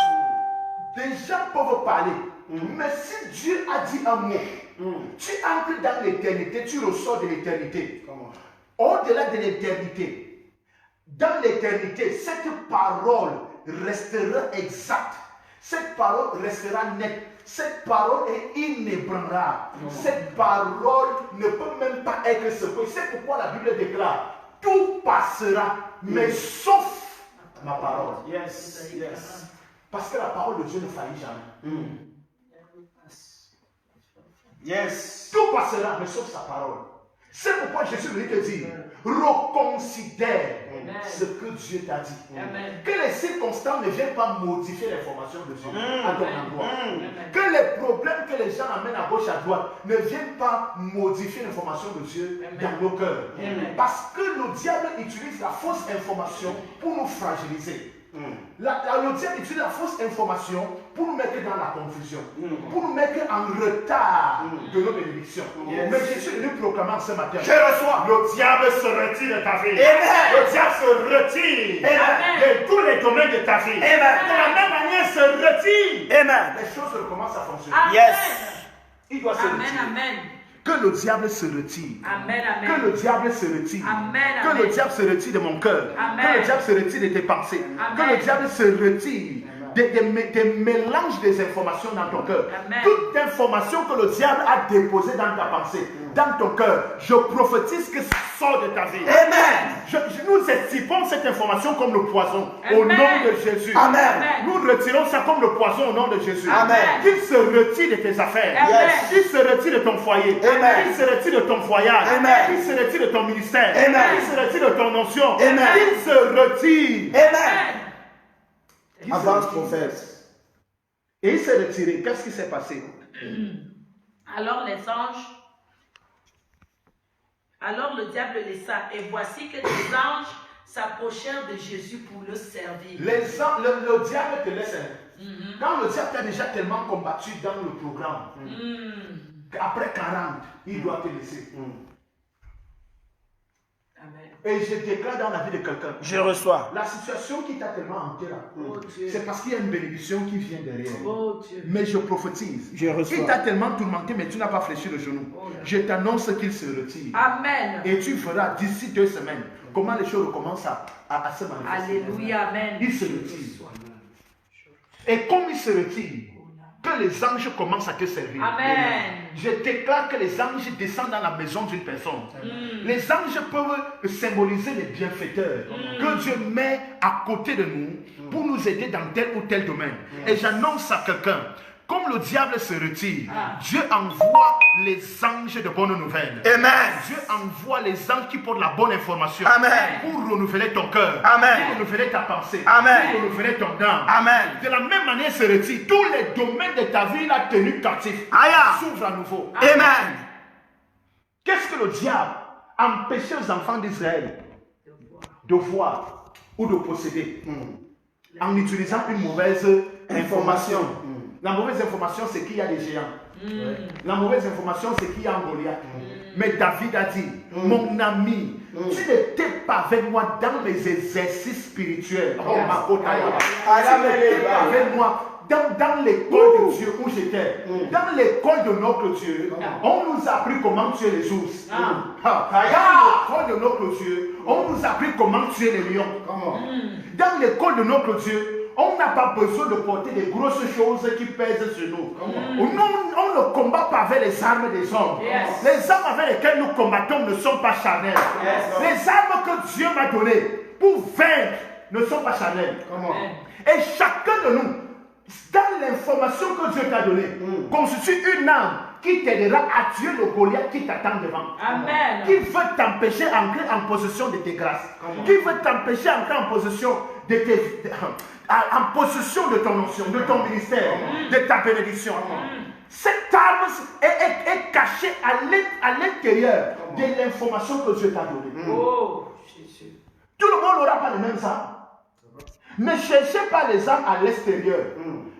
des gens peuvent parler. Mais si Dieu a dit un mot, tu entres dans l'éternité, tu ressors de l'éternité. Au-delà de l'éternité, dans l'éternité, cette parole restera exacte. Cette parole restera nette. Cette parole est inébranlable. Cette parole ne peut même pas être secouée. C'est pourquoi la Bible déclare, tout passera, mais sauf ma parole. Parce que la parole de Dieu ne faillit jamais. Tout passera, mais sauf sa parole. C'est pourquoi Jésus lui dit, reconsidère ce que Dieu t'a dit. Que les circonstances ne viennent pas modifier l'information de Dieu à ton endroit. Que les problèmes que les gens amènent à gauche, à droite ne viennent pas modifier l'information de Dieu dans nos cœurs. Parce que le diable utilise la fausse information pour nous fragiliser. Le diable utilise la fausse information pour nous mettre dans la confusion, pour nous mettre en retard de nos bénédictions. Mais Jésus est venu proclamant ce matin, je reçois. Le diable se retire de ta vie. Le diable se retire de tous les domaines de ta vie. De la même manière, se retire. Les choses recommencent à fonctionner. Il doit se retirer. Que le diable se retire. Que le diable se retire. Que le diable se retire de mon cœur. Que le diable se retire de tes pensées. Que le diable se retire des mélanges des informations dans ton cœur. Toute information que le diable a déposée dans ta pensée, dans ton cœur, je prophétise que ça sort de ta vie. Amen. Nous estimons cette information comme le poison au nom de Jésus. Amen. Nous retirons ça comme le poison au nom de Jésus. Amen. Qu'il se retire de tes affaires. Yes. Qu'il se retire de ton foyer. Amen. Qu'il se retire de ton voyage. Amen. Qu'il se retire de ton ministère. Amen. Qu'il se retire de ton notion. Amen. Qu'il se retire. Amen. Avance, prophète. Et il s'est retiré. Qu'est-ce qui s'est passé? Alors le diable laissa, et voici que des anges s'approchèrent de Jésus pour le servir. Le diable te laisse. Quand le diable t'a déjà tellement combattu dans le programme, qu'après 40, il doit te laisser. Amen. Et je déclare dans la vie de quelqu'un, Je reçois. la situation qui t'a tellement hanté là, Dieu. c'est parce qu'il y a une bénédiction qui vient derrière. Oh Dieu. Mais je prophétise. Je reçois. Il t'a tellement tourmenté, mais tu n'as pas fléchi le genou. Je t'annonce qu'il se retire. Amen. Et tu verras d'ici 2 semaines comment les choses recommencent à se manifester. Alléluia. Amen. Il se retire. Et comme il se retire, que les anges commencent à te servir. Amen. Je déclare que les anges descendent dans la maison d'une personne. Les anges peuvent symboliser les bienfaiteurs que Dieu met à côté de nous pour nous aider dans tel ou tel domaine. Et j'annonce à quelqu'un, comme le diable se retire, Dieu envoie les anges de bonnes nouvelles. Amen. Dieu envoie les anges qui portent la bonne information. Amen. Pour renouveler ton cœur. Amen. Pour renouveler ta pensée. Amen. Pour renouveler ton âme. Amen. De la même manière, il se retire. Tous les domaines de ta vie, il a tenu captif. S'ouvre à nouveau. Amen. Qu'est-ce que le diable empêchait aux enfants d'Israël de voir ou de posséder en utilisant une mauvaise information? La mauvaise information, c'est qu'il y a des géants. La mauvaise information, c'est qu'il y a un Goliath. Mais David a dit, mon ami, tu n'étais pas avec moi dans les exercices spirituels. Oh, ma bataille. Tu n'étais pas avec moi dans l'école de Dieu où j'étais. Dans l'école de notre Dieu, on nous a appris comment tuer les ours. Dans l'école de notre Dieu, on nous a appris comment tuer les lions. Dans l'école de notre Dieu, on n'a pas besoin de porter des grosses choses qui pèsent sur nous. On ne combat pas avec les armes des hommes. Les armes avec lesquelles nous combattons ne sont pas charnelles. Les armes que Dieu m'a données pour vaincre ne sont pas charnelles. Et chacun de nous, dans l'information que Dieu t'a donnée, constitue une arme qui t'aidera à tuer le Goliath qui t'attend devant. Amen. Qui veut t'empêcher d'entrer en possession de tes grâces. Qui veut t'empêcher d'entrer en possession de tes... en possession de ton notion, de ton ministère, de ta bénédiction. Cette arme est cachée à l'intérieur de l'information que Dieu t'a donnée. Tout le monde n'aura pas les mêmes armes. Ne cherchez pas les armes à l'extérieur.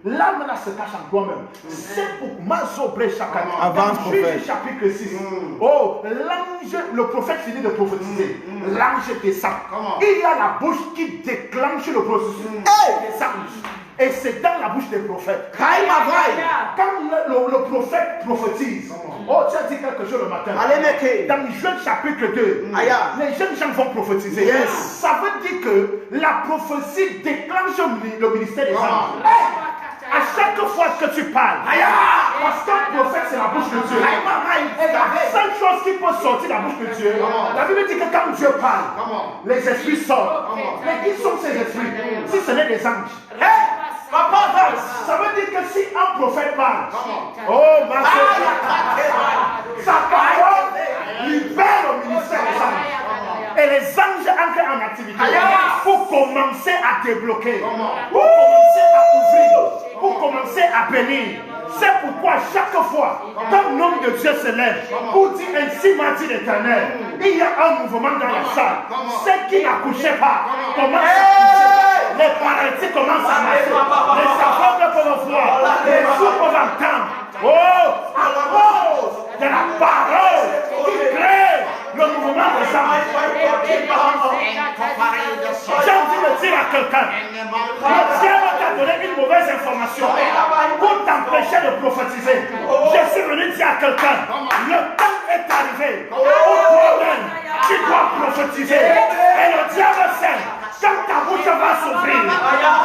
L'arme là se cache en toi-même. C'est pour Mazobré Chakra. Avance, prophète. Chapitre 6. Oh, l'ange, le prophète finit de prophétiser. L'ange descend. Il y a la bouche qui déclenche le processus. Et c'est dans la bouche des prophètes. Quand le prophète prophétise, oh, tu as dit quelque chose le matin. Dans Jean chapitre 2, les jeunes gens vont prophétiser. Ça veut dire que la prophétie déclenche le ministère des anges. À chaque fois que tu parles, parce qu'un prophète c'est la bouche de Dieu. Et la seule chose qui peut sortir de la bouche de Dieu, la Bible dit que quand Dieu parle, les esprits sortent. Mais qui sont ces esprits? Si ce n'est des anges. Ça veut dire que si un prophète parle, oh ma soeur, sa parole libère le ministère des anges. Et les anges entrent en activité pour commencer à débloquer, pour commencer à ouvrir, pour commencer à bénir. C'est pourquoi chaque fois qu'un homme de Dieu se lève pour dire ainsi m'a dit l'Éternel, il y a un mouvement dans la salle. Ceux qui n'accouchaient pas commencent à coucher. Les paralytiques commencent à marcher. Les aveugles peuvent voir. Les sourds peuvent entendre. Oh, à cause de la parole qui crée le mouvement des âmes. J'ai envie de dire à quelqu'un, le diable t'a donné une mauvaise information pour t'empêcher de prophétiser. Je suis venu dire à quelqu'un, le temps est arrivé où toi-même tu dois prophétiser. Et le diable sait, quand ta bouche va s'ouvrir,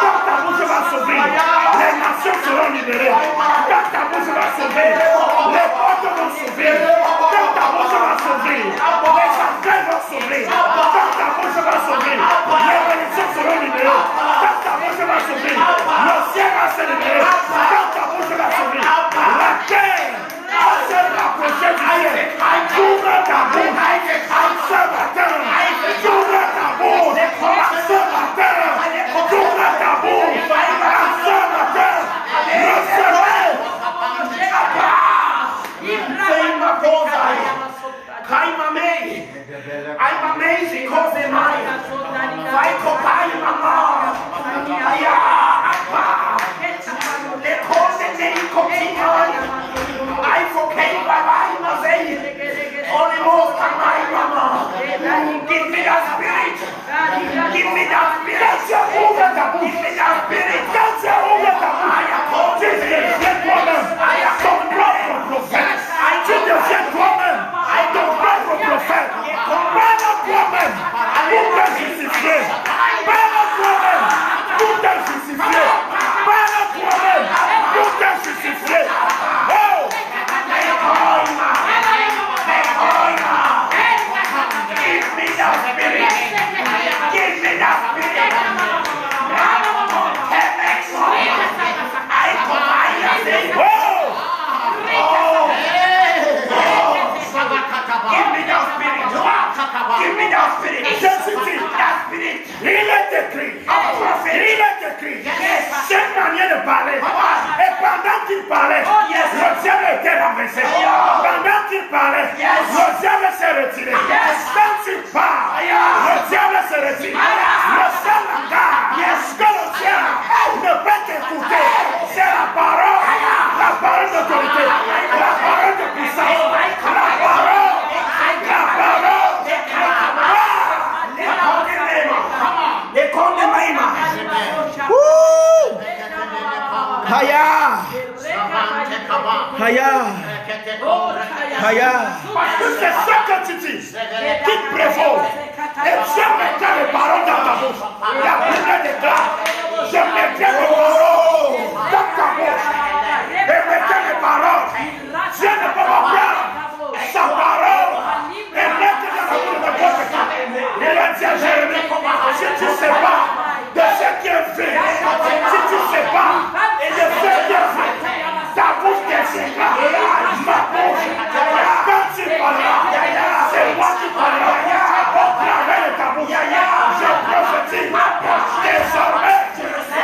quand ta bouche va s'ouvrir, seront libérés. Quand ta bouche va s'ouvrir, les portes vont s'ouvrir. Quand ta bouche va s'ouvrir, les affaires vont s'ouvrir. Quand ta bouche va s'ouvrir, les bénédictions seront libérées. Quand ta bouche va s'ouvrir, le ciel va se libérer. Quand ta bouche va s'ouvrir, la terre va se rapprocher du ciel. Ouvre ta bouche ce matin. Ouvre ta bouche ce matin. Ouvre ta bouche ce matin. Le soleil. I'm amazing because they're mine. I combine mama. Aya, apa. They call the name continually. I forgave my mama. Only more than my mama. Give me that spirit. Give me that spirit. Give me that spirit. That's your over the I am called this woman. I am called prophet. I did the same woman. I don't pray for prophet. Woman, who does justifier? Belle woman, who does justifier? Belle woman, who does justifier? Oh, give me that spirit. Give me that spirit. I command you. Give me that spirit. Give me that spirit. That spirit. Il est écrit. Il est écrit. Cette manière de parler. Et pendant qu'il parlait, le ciel était renversé. Pendant qu'il parlait, le ciel s'est retiré. Quand il parle, le ciel se retire. Le seul langage que le ciel ne peut qu'écouter, c'est la parole d'autorité, la parole de puissance, la parole. Parce que c'est ça que tu dis qui prévaut. Et Dieu mettra les paroles dans ta bouche. La Bible déclare, je mettrai les paroles dans ta bouche. Et mettrai les paroles. Dieu ne peut pas prendre sa parole et mettre dans la bouche de n'importe qui. Il a dit à Jérémie, si tu ne sais pas de ce qui est fait, si tu ne sais pas de ce qui est fait, ta bouche t'expliquera. Ma bouche, quand tu parleras, c'est moi qui parlerai. Au travers de ta bouche, je prophétise. Désormais,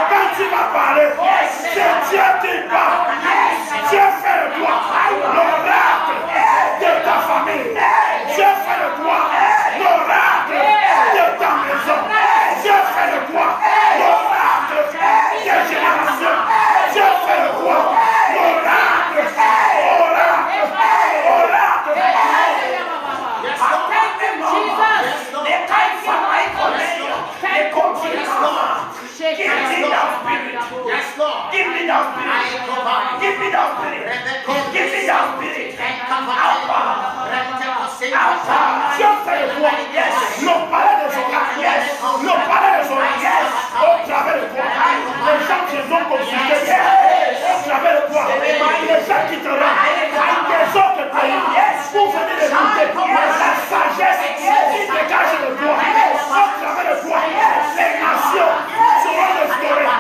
quand tu vas parler, c'est Dieu qui parle. Dieu fait de toi l'oracle de ta famille. Dieu fait de toi l'oracle de ta maison. Dieu fait de toi l'oracle des générations. Dieu fait de toi l'oracle. Give me that spirit. Give me that spirit. Give me that spirit. Dieu fait de toi. Le palais des oracles. Le palais des oracles. Au travers de toi. Les gens qui ont consulté. Au travers de toi. Les gens qui te rendent. Des autres pays. Vous venez d'écouter. La sagesse qui dégage de toi. Au travers de toi. Les nations seront restaurées.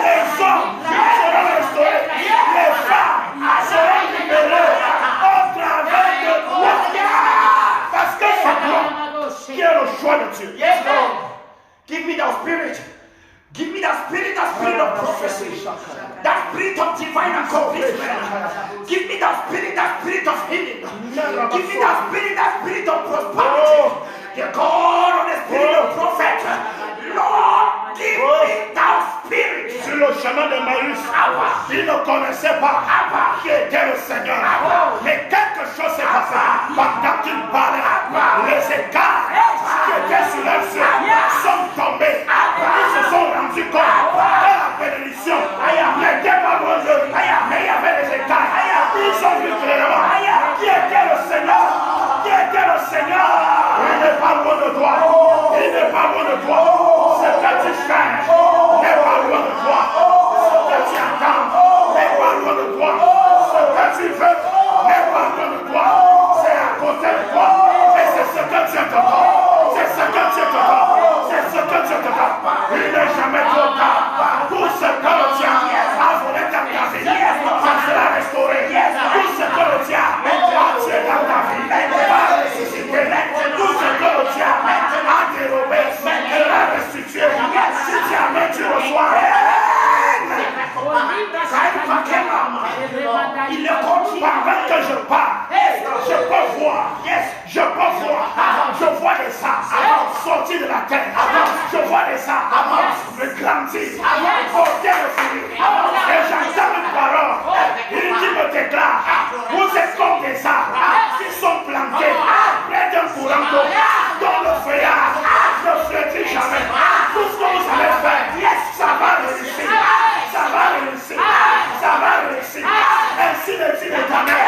Les hommes seront restaurés. Les femmes seront libérées au travers de toi. Parce que c'est toi qui est le choix de Dieu. Yes, Lord. Give me that spirit. Give me that spirit of prophecy. That spirit of divine accomplishment. Give me that spirit of healing. Give me that spirit of prosperity. The God of the spirit of prophet. Lord, give me that spirit. Sur le chemin de Maïs, il ne connaissait pas qui était le Seigneur. Mais quelque chose s'est passé. Pendant qu'il parlait, les écarts qui étaient sur leurs yeux sont tombés. Ils se sont rendus compte de la bénédiction. N'était pas loin d'eux, mais il y avait des écarts. Ils ont vu clairement qui était le Seigneur. Qui était le Seigneur. Il n'est pas loin de toi. Il n'est pas loin de toi. Ce que tu cherches n'est pas loin de toi. Ce que tu attends jamais trop tard. Tout ce que le diable a volé dans ta vie, ça sera restauré. Tout ce que le diable a tué dans ta vie, va ressusciter. Tout ce que le diable a dérobé, sera restitué. Si jamais tu reçois, il est comme pendant que je parle. Je peux voir. Je peux voir. Je vois les arbres sortir de la terre. Je vois les arbres grandir, porter le fruit. Et j'entends une parole. Il me déclare, vous êtes comme des arbres qui sont plantés près d'un courant d'eau, dont le feuillage ne flétrit jamais. Tout ce que vous allez faire, ça va réussir. Ça va réussir. Ça va réussir. Ainsi le dit l'Éternel.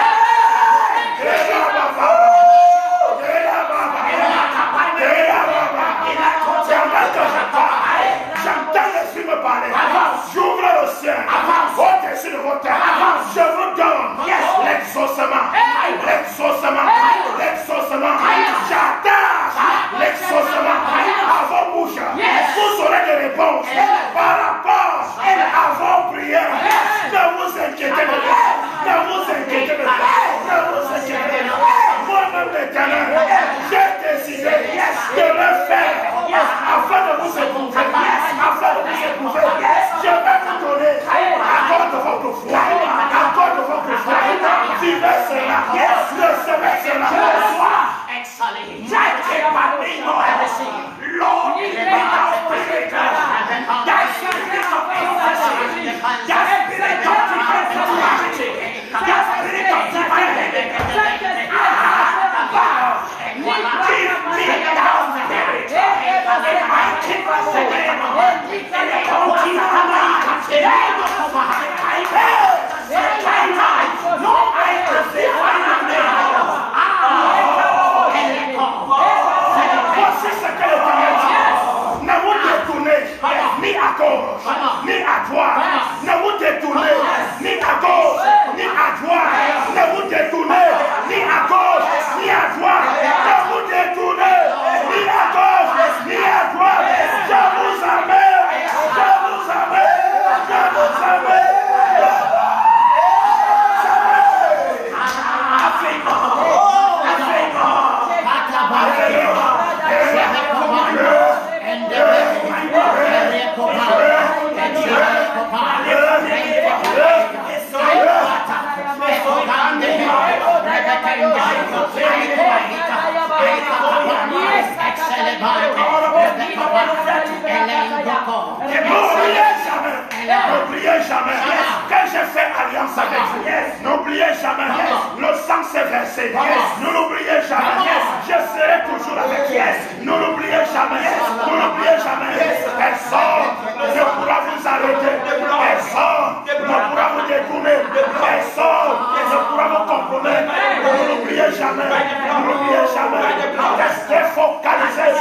J'entends l'esprit me parler. J'ouvre le ciel au-dessus de vos têtes. Je vous donne l'exaucement. L'exaucement. L'exaucement. J'attache l'exaucement à vos bouches. Vous aurez des réponses par rapport à vos prières. Ne vous inquiétez pas. Ne vous inquiétez pas. Ne vous inquiétez pas. Moi-même l'Éternel, j'ai décidé de le faire afin de vous éprouver. Afin de vous éprouver. Je vais vous donner accord de votre foi. Accord de votre foi. Vivez cela. Recevez cela. Lord, ni à gauche, ni à droite, ne vous détournez, ni à gauche, ni à droite, ne vous détournez, ni à gauche, ni à droite, ne vous détournez, ni à gauche, ni à droite. Je vous amène, je vous amène, je vous amène. N'oubliez jamais que j'ai fait alliance avec vous. N'oubliez jamais le sang s'est versé. Ne l'oubliez jamais. Je serai toujours avec vous. Ne l'oubliez jamais. Ne l'oubliez jamais. Personne ne pourra vous arrêter. Personne ne pourra vous détourner. Personne ne pourra vous compromettre. Ne l'oubliez jamais. Ne l'oubliez jamais. Restez focalisés.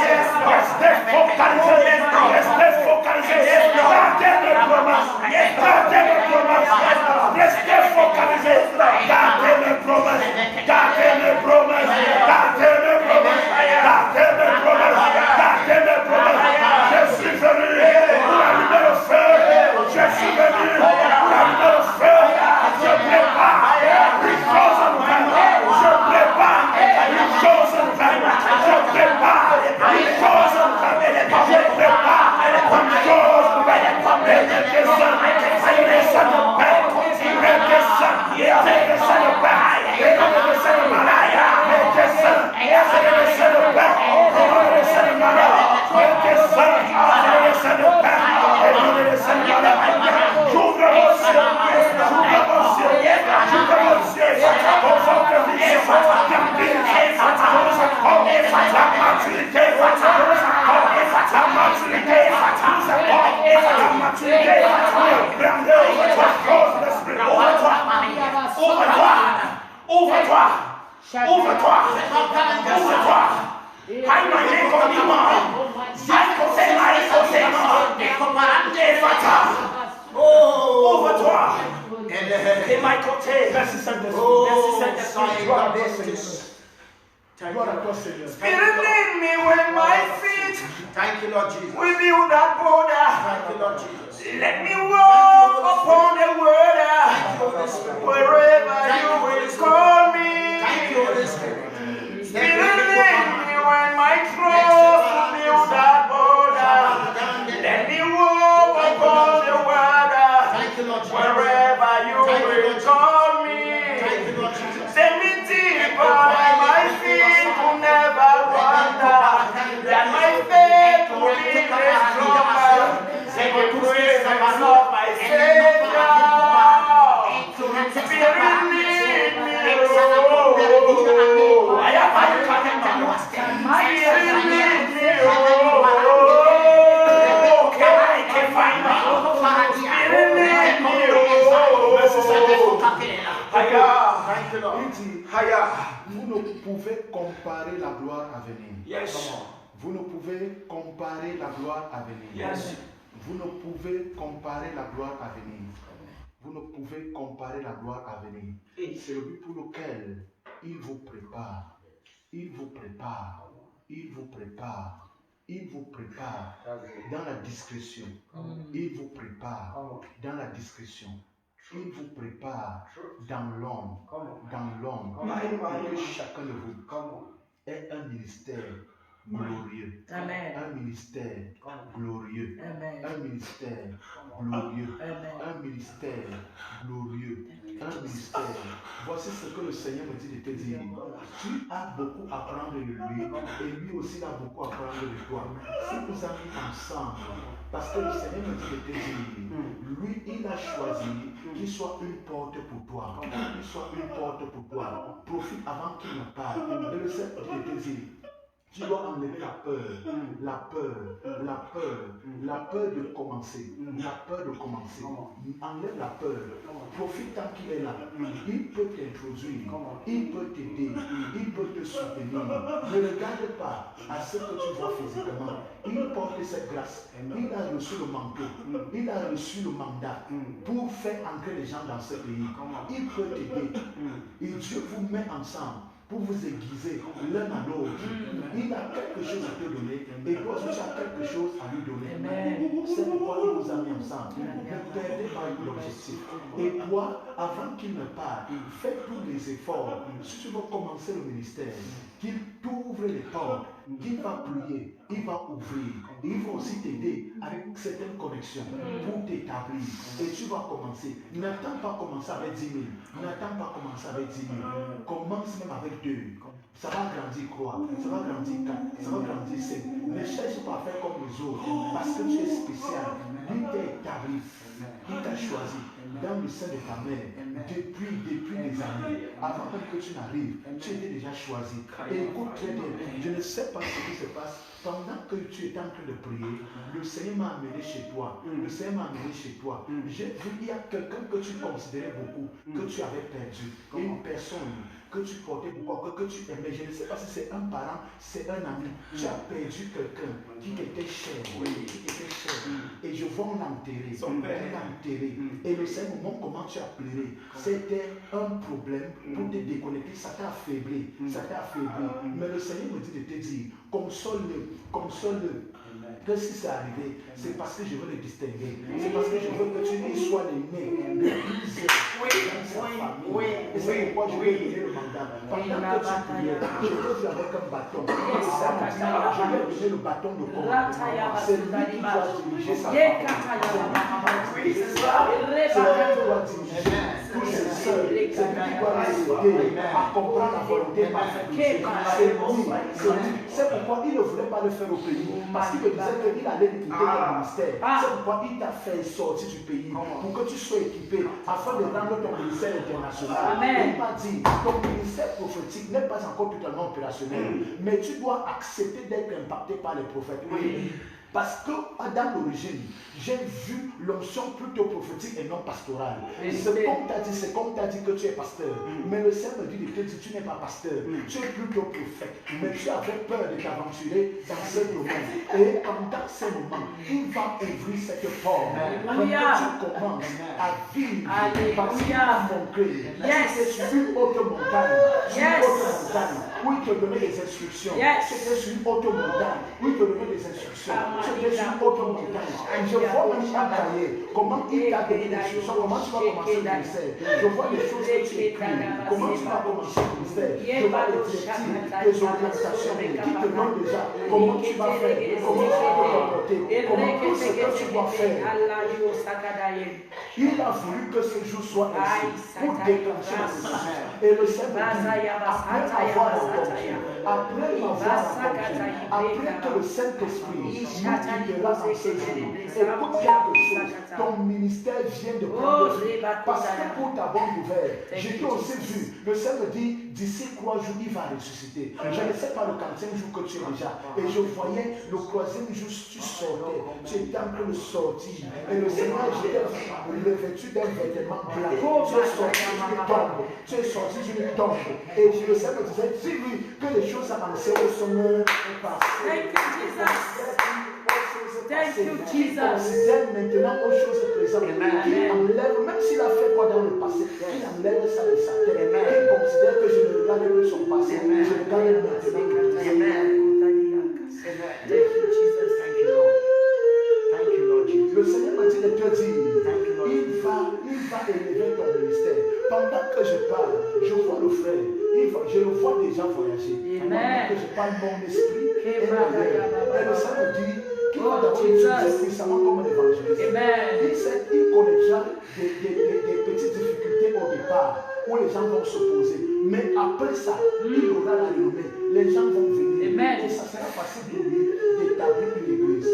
Restez focalisés. Restez focalisés. Gardez les promesses. Gardez les promesses. Restez focalisés. Gardez les promesses. Gardez les promesses. Gardez les promesses. Gardez les promesses. Gardez les promesses. Je suis venu pour allumer le feu. Je suis venu pour allumer le feu. Je prépare une chose nouvelle. Je prépare une chose nouvelle. Je prépare une chose nouvelle. Je prépare une chose nouvelle. Ouvre-toi. Ouvre-toi. Ouvre-toi. Ouvre-toi. Et my côté. Merci Saint-Esprit. Merci Saint-Esprit. Gloire à toi, Seigneur. Gloire à toi, Seigneur. Spirit lead me with my feet. Thank you, Lord Jesus. We build that border. Thank you, Lord Jesus. Let me walk upon the water. Thank you, Holy Spirit. Wherever you will call me. Thank you, Holy Spirit. Spirit, lead me when my trust to build that border. Let me walk upon the water. Thank you, Lord Jesus. Wherever you will call me. Thank you, Lord Jesus. Send me deeper and my feet will never wander. That my faith will be made stronger. Send the praise of my Savior. Spirit, lead me. Vous ne pouvez comparer la gloire à venir. Yes. Vous ne pouvez comparer la gloire à venir. Yes. Vous ne pouvez comparer la gloire à venir. Vous ne pouvez comparer la gloire à venir. C'est le but pour lequel il vous prépare. Il vous prépare. Il vous prépare. Il vous prépare dans la discrétion. Il vous prépare dans la discrétion. Il vous prépare dans l'ombre. Dans l'ombre. Que chacun de vous ait un ministère glorieux. Amen. Un ministère glorieux. Amen. Un ministère glorieux. Amen. Un ministère glorieux. Un ministère. Voici ce que le Seigneur me dit de te dire. Tu as beaucoup à prendre de lui et lui aussi a beaucoup à prendre de toi. Si nous allons ensemble, parce que le Seigneur me dit de te dire, lui il a choisi qu'il soit une porte pour toi. Qu'il soit une porte pour toi. Profite avant qu'il ne parte. Et le Seigneur me dit de te dire, tu dois enlever la peur, la peur, la peur, la peur de commencer, la peur de commencer. Enlève la peur, profite tant qu'il est là. Il peut t'introduire, il peut t'aider, il peut te soutenir. Ne regarde pas à ce que tu vois physiquement. Il porte cette grâce, il a reçu le manteau, il a reçu le mandat pour faire entrer les gens dans ce pays. Il peut t'aider et Dieu vous met ensemble pour vous aiguiser l'un à l'autre. Il a quelque chose à te donner et toi aussi tu as quelque chose à lui donner. C'est pourquoi il vous a mis ensemble. Ne perdez pas l'objectif. Et toi, avant qu'il ne parte, fais tous les efforts. Si tu veux commencer le ministère, qu'il t'ouvre les portes, qu'il va prier, il va ouvrir. Et il va aussi t'aider avec certaines connexions pour t'établir. Et tu vas commencer. N'attends pas commencer avec 10 000. N'attends pas commencer avec 10 000. Commence même avec 2. Ça va grandir quoi? Ça va grandir 4. Ça va grandir 5. Ne cherche pas à faire comme les autres. Parce que tu es spécial. Lui t'a établi. Il t'a choisi dans le sein de ta mère. Depuis des années. Avant même que tu n'arrives, tu étais déjà choisi. Et écoute très bien. Je ne sais pas ce qui se passe. Pendant que tu étais en train de prier, le Seigneur m'a amené chez toi. Le Seigneur m'a amené chez toi. J'ai vu, il y a quelqu'un que tu considérais beaucoup, que tu avais perdu. Une personne que tu portais beaucoup, que tu aimais. Je ne sais pas si c'est un parent, c'est un ami. Tu as perdu quelqu'un qui t'était cher. Qui t'était cher. Et je vois l'enterrer. L'enterrer. Et le Seigneur me montre comment tu as pleuré. C'était un problème pour te déconnecter. Ça t'a affaibli. Ça t'a affaibli. Mais le Seigneur me dit de te dire, console-le. Console-le. Qu'est-ce qui s'est arrivé? C'est parce que je veux le distinguer. C'est parce que je veux que tu lui sois l'aîné, le plus dans sa famille. Et c'est pourquoi je vais donner le mandat. Pendant que tu priais, je veux dire avec un bâton. Et ça me dit, je vais donner le bâton de commandement. C'est lui qui doit diriger sa famille. C'est ça. C'est lui qui doit diriger tous ses soeurs. C'est lui qui doit les aider à comprendre la volonté parfaite de Dieu. C'est lui. C'est pourquoi il ne voulait pas le faire au pays. Parce qu'il me disait qu'il allait quitter le ministère. C'est pourquoi il t'a fait sortir du pays. Pour que tu sois équipé afin de rendre ton ministère international. Il m'a dit, ton ministère prophétique n'est pas encore totalement opérationnel. Mais tu dois accepter d'être impacté par les prophètes. Parce que dans l'origine, j'ai vu l'onction plutôt prophétique et non pastorale. C'est comme tu as dit que tu es pasteur. Mais le Seigneur me dit de te dire tu n'es pas pasteur. Tu es plutôt prophète. Mais tu avais peur de t'aventurer dans ce domaine. Et pendant ce moment, il va ouvrir cette porte. Pour que tu commences à vivre. Parce qu'il a montré. C'est une autre montagne. Une autre montagne. où il te donnait des instructions. C'était sur une autre montagne où il te donnait des instructions. C'était sur une autre montagne. Et je vois même un cahier, comment il t'a donné des instructions, comment tu vas commencer le ministère. Je vois les choses que tu écris, comment tu vas commencer le ministère. Je vois les directives, les orientations qui te donnent déjà comment tu vas faire, comment tu vas te comporter, comment tout ce que tu dois faire. Il a voulu que ce jour soit ainsi pour déclencher le message. Et le Seigneur dit, après avoir entendu, après que le Saint-Esprit nous guidera en ce jour, écoute quelque chose, ton ministère vient de prendre vie. Parce que pour ta bonne nouvelle, j'ai aussi vu, le Seigneur dit, d'ici 3 jours, il va ressusciter. Je ne sais pas le 40e jour que tu es déjà. Et je voyais le 3e jour, tu sortais, tu étais en train de sortir. Et le Seigneur, revêtu d'un vêtement blanc. Tu es sorti d'une tombe. Tu es sorti d'une tombe. Et le Seigneur me disait, dis-lui que les choses anciennes sont passées. Thank you, Jesus. Considère maintenant aux choses présentes. Il enlève, même s'il a fait quoi dans le passé, il enlève ça de sa tête. Il considère que je ne regarde plus son passé, je regarde maintenant. Thank you, Jesus. Thank you, Lord. Thank you, Lord Jesus. Le Seigneur m'a dit de te dire, il va élever ton ministère. Pendant que je parle, je vois le frère, je le vois déjà voyager. Pendant que je parle, mon esprit est ailleurs. Et le Seigneur dit, qui va d'abord utiliser puissamment comme un évangéliste. Il connaîtra des petites difficultés au départ où les gens vont s'opposer. Mais après ça, il aura la renommée. Les gens vont venir. Et ça sera facile pour lui d'établir une église.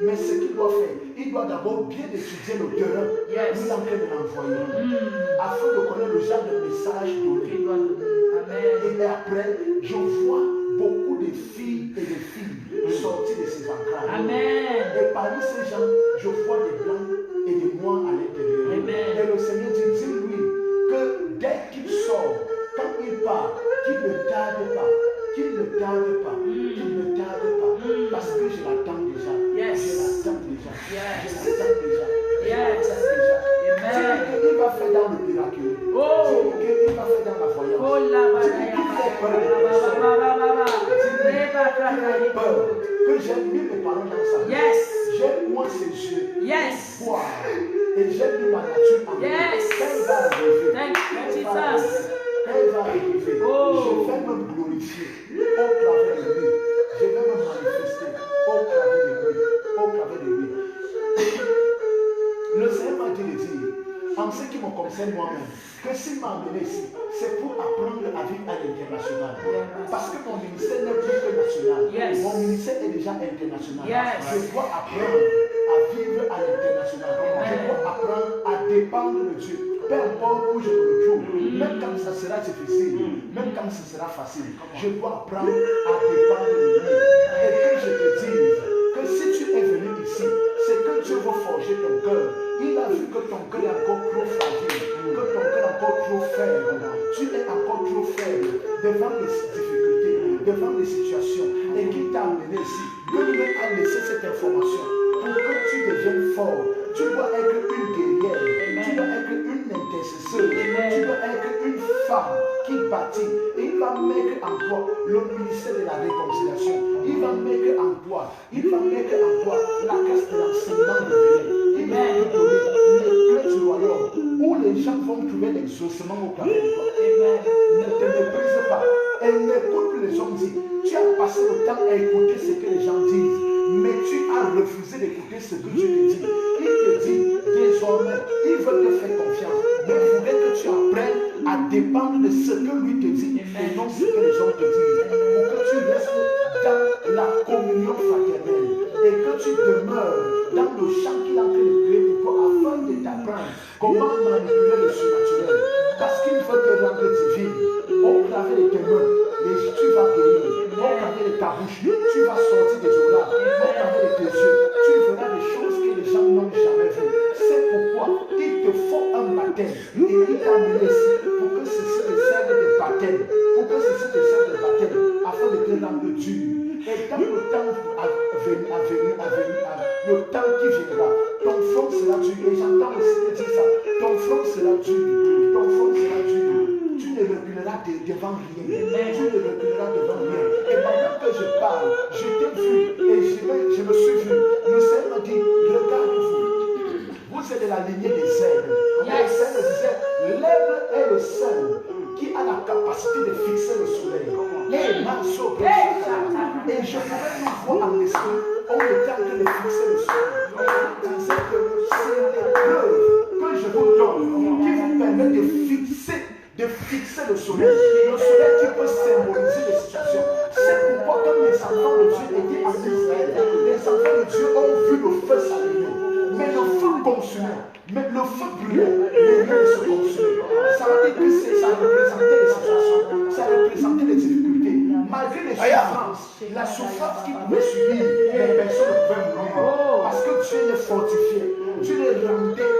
Mais ce qu'il doit faire, il doit d'abord bien étudier le terrain où il est en train de l'envoyer, afin de connaître le genre de message donné. Et après, je vois beaucoup de filles et de filles sorties de ces ancrages. Et parmi ces gens, je vois des blancs et des noirs à l'intérieur. Et le Seigneur dit, dis-lui que dès qu'il sort, quand il part, qu'il ne tarde pas. Parce que je l'attends déjà. Il va faire dans le miraculeux. Il va faire dans la voyance. Que j'aime mis mes parents dans sa vie. J'aime moi ses yeux. Voir. Et j'aime mis ma nature en lui. Quand va arriver. Je vais me glorifier au travers de lui. Je vais me manifester au travers de lui. Le Seigneur m'a dit de dire, en ce qui me concerne moi-même, que s'il m'a amené ici, c'est pour apprendre à vivre à l'international. Parce que mon ministère n'est plus que national. Mon ministère est déjà international. Je dois apprendre à vivre à l'international. Je dois apprendre à dépendre de Dieu. Peu importe où je me retrouve, même quand ça sera difficile, même quand ce sera facile, je dois apprendre à dépendre de lui. Et que je te dise que si tu es venu ici, c'est que Dieu veut forger ton cœur. Il a vu que ton cœur est encore trop fragile, que ton cœur est encore trop faible. Tu es encore trop faible devant les difficultés, devant les situations. Et qui t'a amené ici, Dieu a laissé cette information pour que tu deviennes fort. Tu dois être une guerrière, tu dois être une intercesseuse, tu dois être une femme qui bâtit. Et il va mettre en toi le ministère de la réconciliation. Il va mettre en toi la casse de l'enseignement de Dieu. Il va te donner les clés du royaume où les gens vont trouver l'exaucement au travers de toi. Ne te méprise pas et n'écoute plus les hommes dire. Tu as passé le temps à écouter ce que les gens disent, mais tu as refusé d'écouter ce que Dieu te dit. Il te dit désormais, il veut te faire confiance, mais il voudrait que tu apprennes à dépendre de ce que lui te dit et non ce que les gens te disent, pour que tu restes dans la communion fraternelle et que tu demeures dans le champ qu'il a en train de créer pour toi afin de t'apprendre comment manipuler le surnaturel, parce qu'il veut te rendre divine au travers de tes mains. Et tu vas guérir au travers de ta bouche, tu vas sortir des oracles au travers de tes yeux, tu verras des choses que les gens n'ont jamais vues. C'est pourquoi il te faut un baptême et il t'a amené ici pour que ceci te serve de baptême, afin de te rendre dur. Et dans le temps le temps qui viendra, ton front sera dur. Et j'entends aussi te dire ça, ton front sera dur, tu ne reculeras reculeras devant rien. Tu ne reculeras devant rien. Et pendant que je parle, je t'ai vu et je me suis vu. Le Seigneur m'a dit, regarde-vous. Vous êtes de la lignée des aigles. Le Seigneur disait, l'aigle est le seul qui a la capacité de fixer le soleil. Et je pouvais nous voir en esprit. On était en train de fixer le soleil. On disait que c'est l'épreuve que je vous donne qui vous permet de fixer le soleil. Le soleil qui peut symboliser les situations. C'est pourquoi quand les enfants de Dieu étaient en Israël, les enfants de Dieu ont vu le feu s'allumer. Mais le feu consumait. Mais le feu brûlait. Les mains se consumaient. Ça veut dire que ça représentait les situations. Ça représentait les difficultés. Malgré les souffrances, la souffrance qui pouvait subir, les personnes ne pouvaient mourir. Parce que Dieu les fortifiait. Dieu les rendait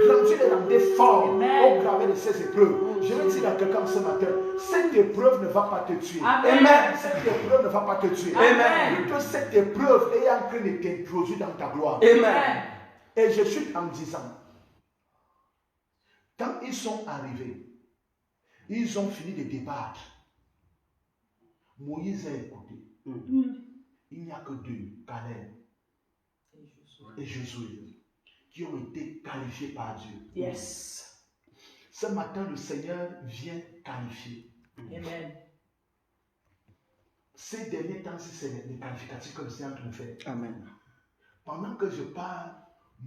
grands, Dieu les rendait forts au travers de ces épreuves. Je vais dire à quelqu'un ce matin, cette épreuve ne va pas te tuer. Amen. Cette épreuve ne va pas te tuer. Amen. Plutôt cette épreuve est en train de t'introduire dans ta gloire. Amen. Et je suis en disant, quand ils sont arrivés, ils ont fini de débattre. Moïse a écouté. Il n'y a que deux, Caleb et Josué, qui ont été qualifiés par Dieu. Yes. Ce matin, le Seigneur vient qualifier. Amen. Ces derniers temps, c'est les qualificatifs que le Seigneur nous fait. Amen. Pendant que je parle,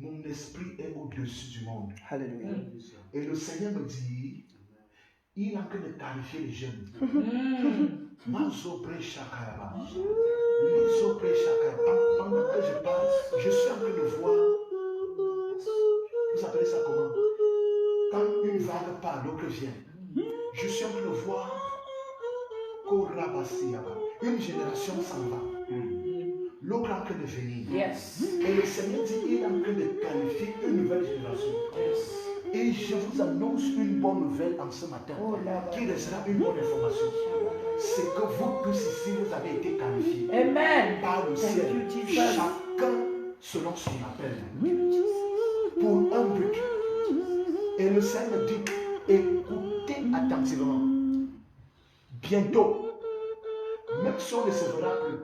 mon esprit est au-dessus du monde. Alléluia. Et le Seigneur me dit, il est en train de qualifier les jeunes. Pendant que je parle, je suis en train de voir. Vous appelez ça comment? Quand une vague part, l'autre vient. Je suis en train de voir une génération s'en va. L'autre est en train de venir. Yes. Et le Seigneur dit, il est en train de qualifier une nouvelle génération. Yes. Et je vous annonce une bonne nouvelle en ce matin, qui restera une bonne information. C'est que vous tous ici, vous avez été qualifiés. Amen. Par le ciel. Chacun selon son appel. Pour un but. Et le Seigneur dit, écoutez attentivement. Bientôt, même si on ne se verra plus,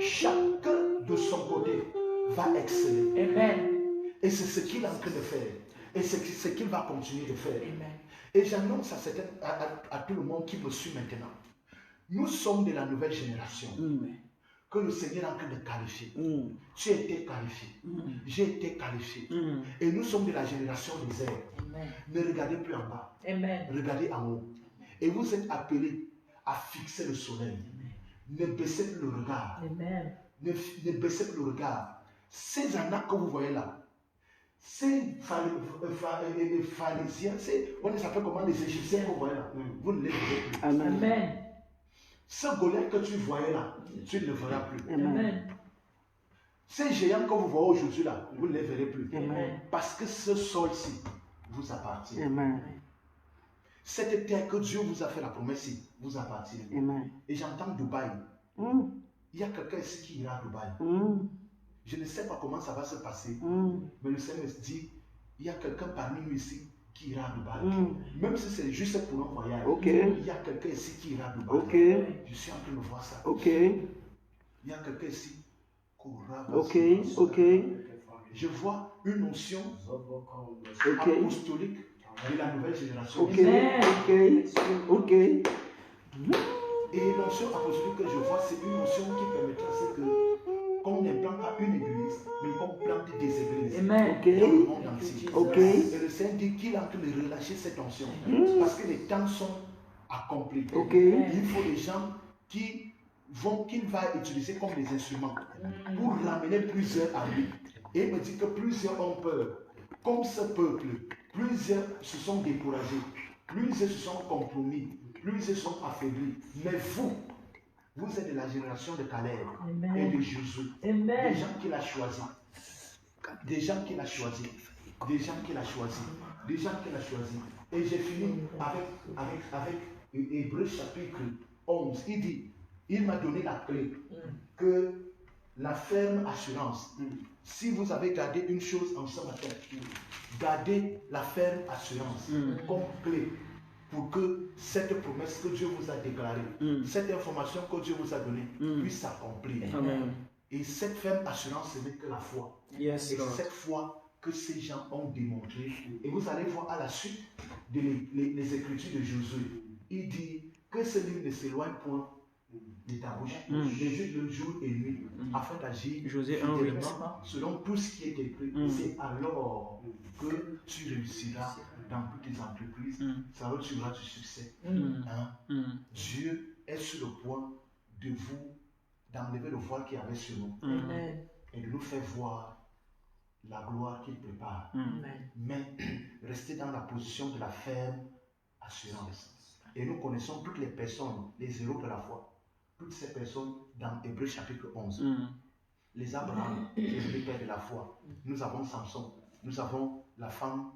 chacun de son côté va exceller. Amen. Et c'est ce qu'il est en train de faire. Et c'est ce qu'il va continuer de faire. Amen. Et j'annonce à tout le monde qui me suit maintenant. Nous sommes de la nouvelle génération que le Seigneur est en train de qualifier. Tu as été qualifié. J'ai été qualifié. Et nous sommes de la génération des airs. Ne regardez plus en bas. Amen. Regardez en haut. Et vous êtes appelés à fixer le soleil. Ne baissez plus le regard. Amen. Ne baissez plus le regard. Ces anacs que vous voyez là, ces pharisiens, on les appelle comment, les Égyptiens que vous voyez là, vous ne les verrez plus. Amen. Amen. Ce Goliath que tu voyais là, tu ne le verras plus. Amen. Ces géants que vous voyez aujourd'hui là, vous ne les verrez plus. Amen. Parce que ce sol-ci vous appartient. Amen. Cette terre que Dieu vous a fait la promesse vous appartient. Amen. Et j'entends Dubaï. Il y a quelqu'un ici qui ira à Dubaï. Je ne sais pas comment ça va se passer. Mais le Seigneur me dit, il y a quelqu'un parmi nous ici qui ira à Dubaï. Même si c'est juste pour un voyage. Il y a quelqu'un ici qui ira à Dubaï. Je suis en train de voir ça. Il y a quelqu'un ici. Je vois une notion apostolique de la nouvelle génération. Et l'onction apostolique que je vois, c'est une onction qui permettra qu'on n'implante pas une église, mais qu'on plante des églises. Dans le monde entier. Et le Seigneur dit qu'il est en train de relâcher cette onction. Parce que les temps sont accomplis. Il faut des gens qu'il va utiliser comme des instruments pour ramener plusieurs à lui. Et il me dit que plusieurs ont peur. Comme ce peuple, plusieurs se sont découragés. Plusieurs se sont compromis. Plusieurs sont affaiblis. Mais vous êtes de la génération de Caleb et de Josué. Des gens qu'il a choisis. Des gens qu'il a choisis. Des gens qu'il a choisis. Des gens qu'il a choisis. Et j'ai fini avec Hébreux chapitre 11. Il dit, il m'a donné la clé que la ferme assurance. Si vous avez gardé une chose en ce matin, gardez la ferme assurance comme clé pour que cette promesse que Dieu vous a déclarée, cette information que Dieu vous a donnée, puisse s'accomplir. Et cette ferme assurance, ce n'est que la foi. Et c'est cette foi que ces gens ont démontré. Et vous allez voir à la suite des Écritures de Josué, il dit que ce livre ne s'éloigne point de ta bouche, le jour et nuit, afin d'agir fidèlement selon tout ce qui est écrit. C'est alors que tu réussiras dans toutes tes entreprises, ça va tu auras du succès. Dieu est sur le point de vous, d'enlever le voile qu'il y avait sur nous et de nous faire voir la gloire qu'il prépare. Mais restez dans la position de la ferme assurance. Et nous connaissons toutes les personnes, les héros de la foi. Toutes ces personnes dans Hébreux chapitre 11. Les Abraham, les pères de la foi. Nous avons Samson. Nous avons la femme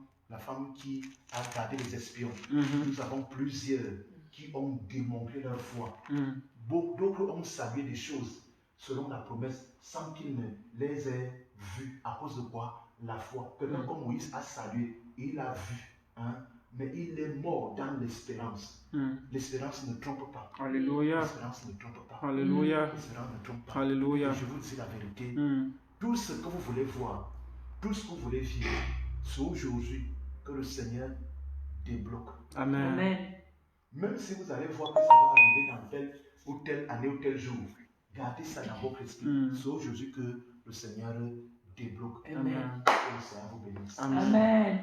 qui a gardé les espions. Nous avons plusieurs qui ont démontré leur foi. D'autres ont salué des choses selon la promesse sans qu'ils ne les aient vues. À cause de quoi? La foi. Quelqu'un comme Moïse a salué, il a vu. Mais il est mort dans l'espérance. L'espérance ne trompe pas. Alléluia. L'espérance ne trompe pas. Alléluia. L'espérance ne trompe pas. Alléluia. Et je vous dis la vérité. Tout ce que vous voulez voir, tout ce que vous voulez vivre, c'est aujourd'hui que le Seigneur débloque. Amen. Même si vous allez voir que ça va arriver dans telle ou telle année ou tel jour, gardez ça dans votre esprit. C'est aujourd'hui que le Seigneur débloque. Amen. Que le Seigneur vous bénisse. Amen.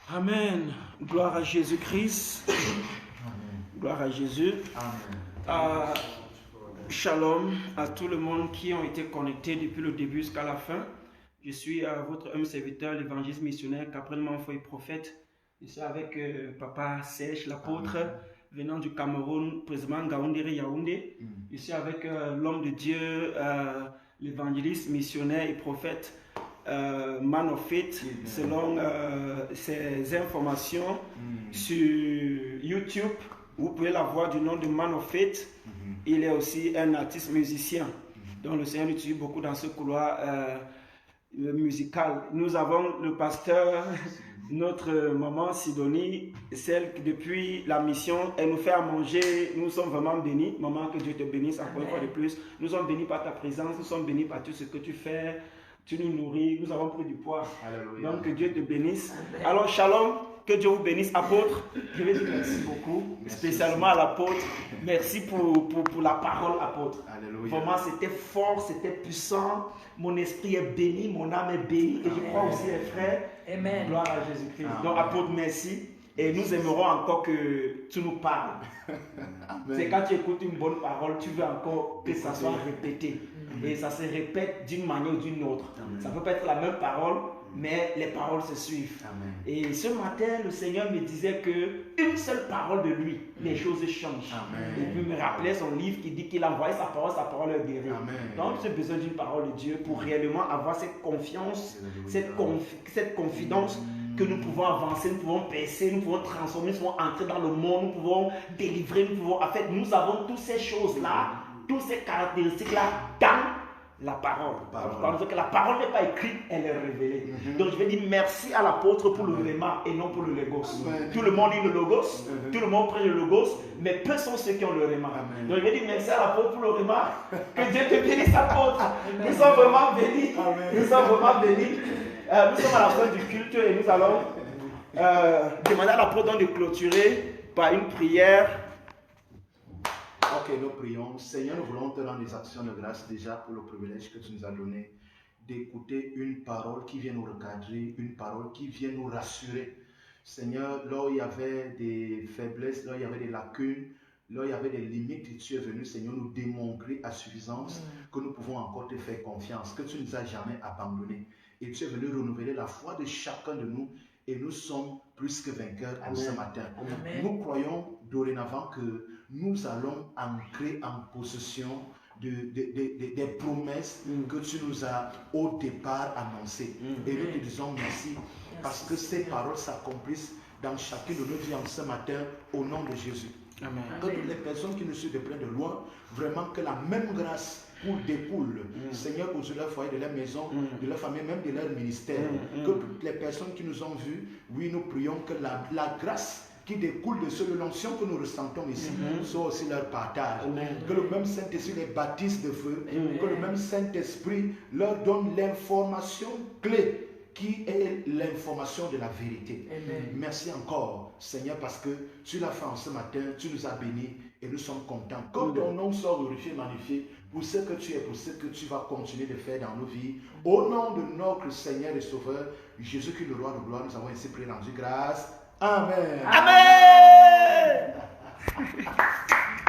Amen. Gloire à Jésus-Christ. Gloire à Jésus. Amen. Shalom à tout le monde qui ont été connectés depuis le début jusqu'à la fin. Je suis votre homme serviteur, l'évangéliste missionnaire Gabriel Manfoy prophète. Je suis avec Papa Serge, l'apôtre, venant du Cameroun, président Gaoundéré Yaoundé. Je suis avec l'homme de Dieu, l'évangéliste missionnaire et prophète Man of Faith, selon ses informations sur YouTube. Vous pouvez la voir du nom de Man of Faith. Il est aussi un artiste musicien. Donc le Seigneur utilise beaucoup dans ce couloir musical. Nous avons le pasteur, notre maman Sidonie, celle qui depuis la mission, elle nous fait à manger. Nous sommes vraiment bénis. Maman, que Dieu te bénisse encore une fois de plus. Nous sommes bénis par ta présence, nous sommes bénis par tout ce que tu fais. Tu nous nourris, nous avons pris du poids. Alléluia. Donc que Dieu te bénisse. Amen. Alors shalom, que Dieu vous bénisse, apôtre. Je vais dire merci beaucoup, spécialement à l'apôtre. Merci pour la parole, apôtre. Alléluia. Vraiment, c'était fort, c'était puissant. Mon esprit est béni, mon âme est bénie. Et je crois aussi, les frères. Amen. Gloire à Jésus-Christ. Donc, apôtre, merci. Et nous aimerons encore que tu nous parles. C'est quand tu écoutes une bonne parole, tu veux encore que ça soit répété. Et ça se répète d'une manière ou d'une autre. Ça peut pas être la même parole, mais les paroles se suivent. Amen. Et ce matin, le Seigneur me disait qu'une seule parole de lui, les choses changent. Amen. Et puis me rappelait son livre qui dit qu'il a envoyé sa parole est guérie. Donc j'ai besoin d'une parole de Dieu pour réellement avoir cette confiance, cette confidence que nous pouvons avancer, nous pouvons percer, nous pouvons transformer, nous pouvons entrer dans le monde, nous pouvons délivrer, en fait, nous avons toutes ces choses-là, toutes ces caractéristiques-là dans la parole. Parce que la parole n'est pas écrite, elle est révélée. Donc je vais dire merci à l'apôtre pour le réma et non pour le logos. Tout le monde lit le logos, tout le monde prend le logos, mais peu sont ceux qui ont le réma. Donc je vais dire merci à l'apôtre pour le réma. Que Dieu te bénisse, apôtre. Nous sommes vraiment bénis. Nous sommes vraiment bénis. Nous sommes à la fin du culte et nous allons demander à l'apôtre de clôturer par une prière. Ok, nous prions. Seigneur, nous voulons te rendre des actions de grâce déjà pour le privilège que tu nous as donné d'écouter une parole qui vient nous recadrer, une parole qui vient nous rassurer. Seigneur, là où il y avait des faiblesses, là où il y avait des lacunes, là où il y avait des limites, tu es venu, Seigneur, nous démontrer à suffisance que nous pouvons encore te faire confiance, que tu ne nous as jamais abandonnés. Et tu es venu renouveler la foi de chacun de nous et nous sommes plus que vainqueurs pour ce matin. Amen. Nous croyons dorénavant que nous allons entrer en possession des promesses que tu nous as au départ annoncées. Et nous te disons merci parce que ces paroles s'accomplissent dans chacune de nos vies en ce matin au nom de Jésus. Amen. Que toutes les personnes qui nous suivent de près de loin, vraiment que la même grâce découle, Seigneur, de leur foyer, de leur maison, de leur famille, même de leur ministère. Que toutes les personnes qui nous ont vus, oui, nous prions que la grâce qui découle de ce l'onction que nous ressentons ici, soit aussi leur partage. Que le même Saint-Esprit les baptise de feu, que le même Saint-Esprit leur donne l'information clé qui est l'information de la vérité. Merci encore, Seigneur, parce que tu l'as fait en ce matin, tu nous as bénis et nous sommes contents. Que ton nom soit glorifié, magnifié pour ce que tu es, pour ce que tu vas continuer de faire dans nos vies. Au nom de notre Seigneur et Sauveur, Jésus-Christ, le roi de gloire, nous avons ainsi pris rendu grâce. Amen. Amen.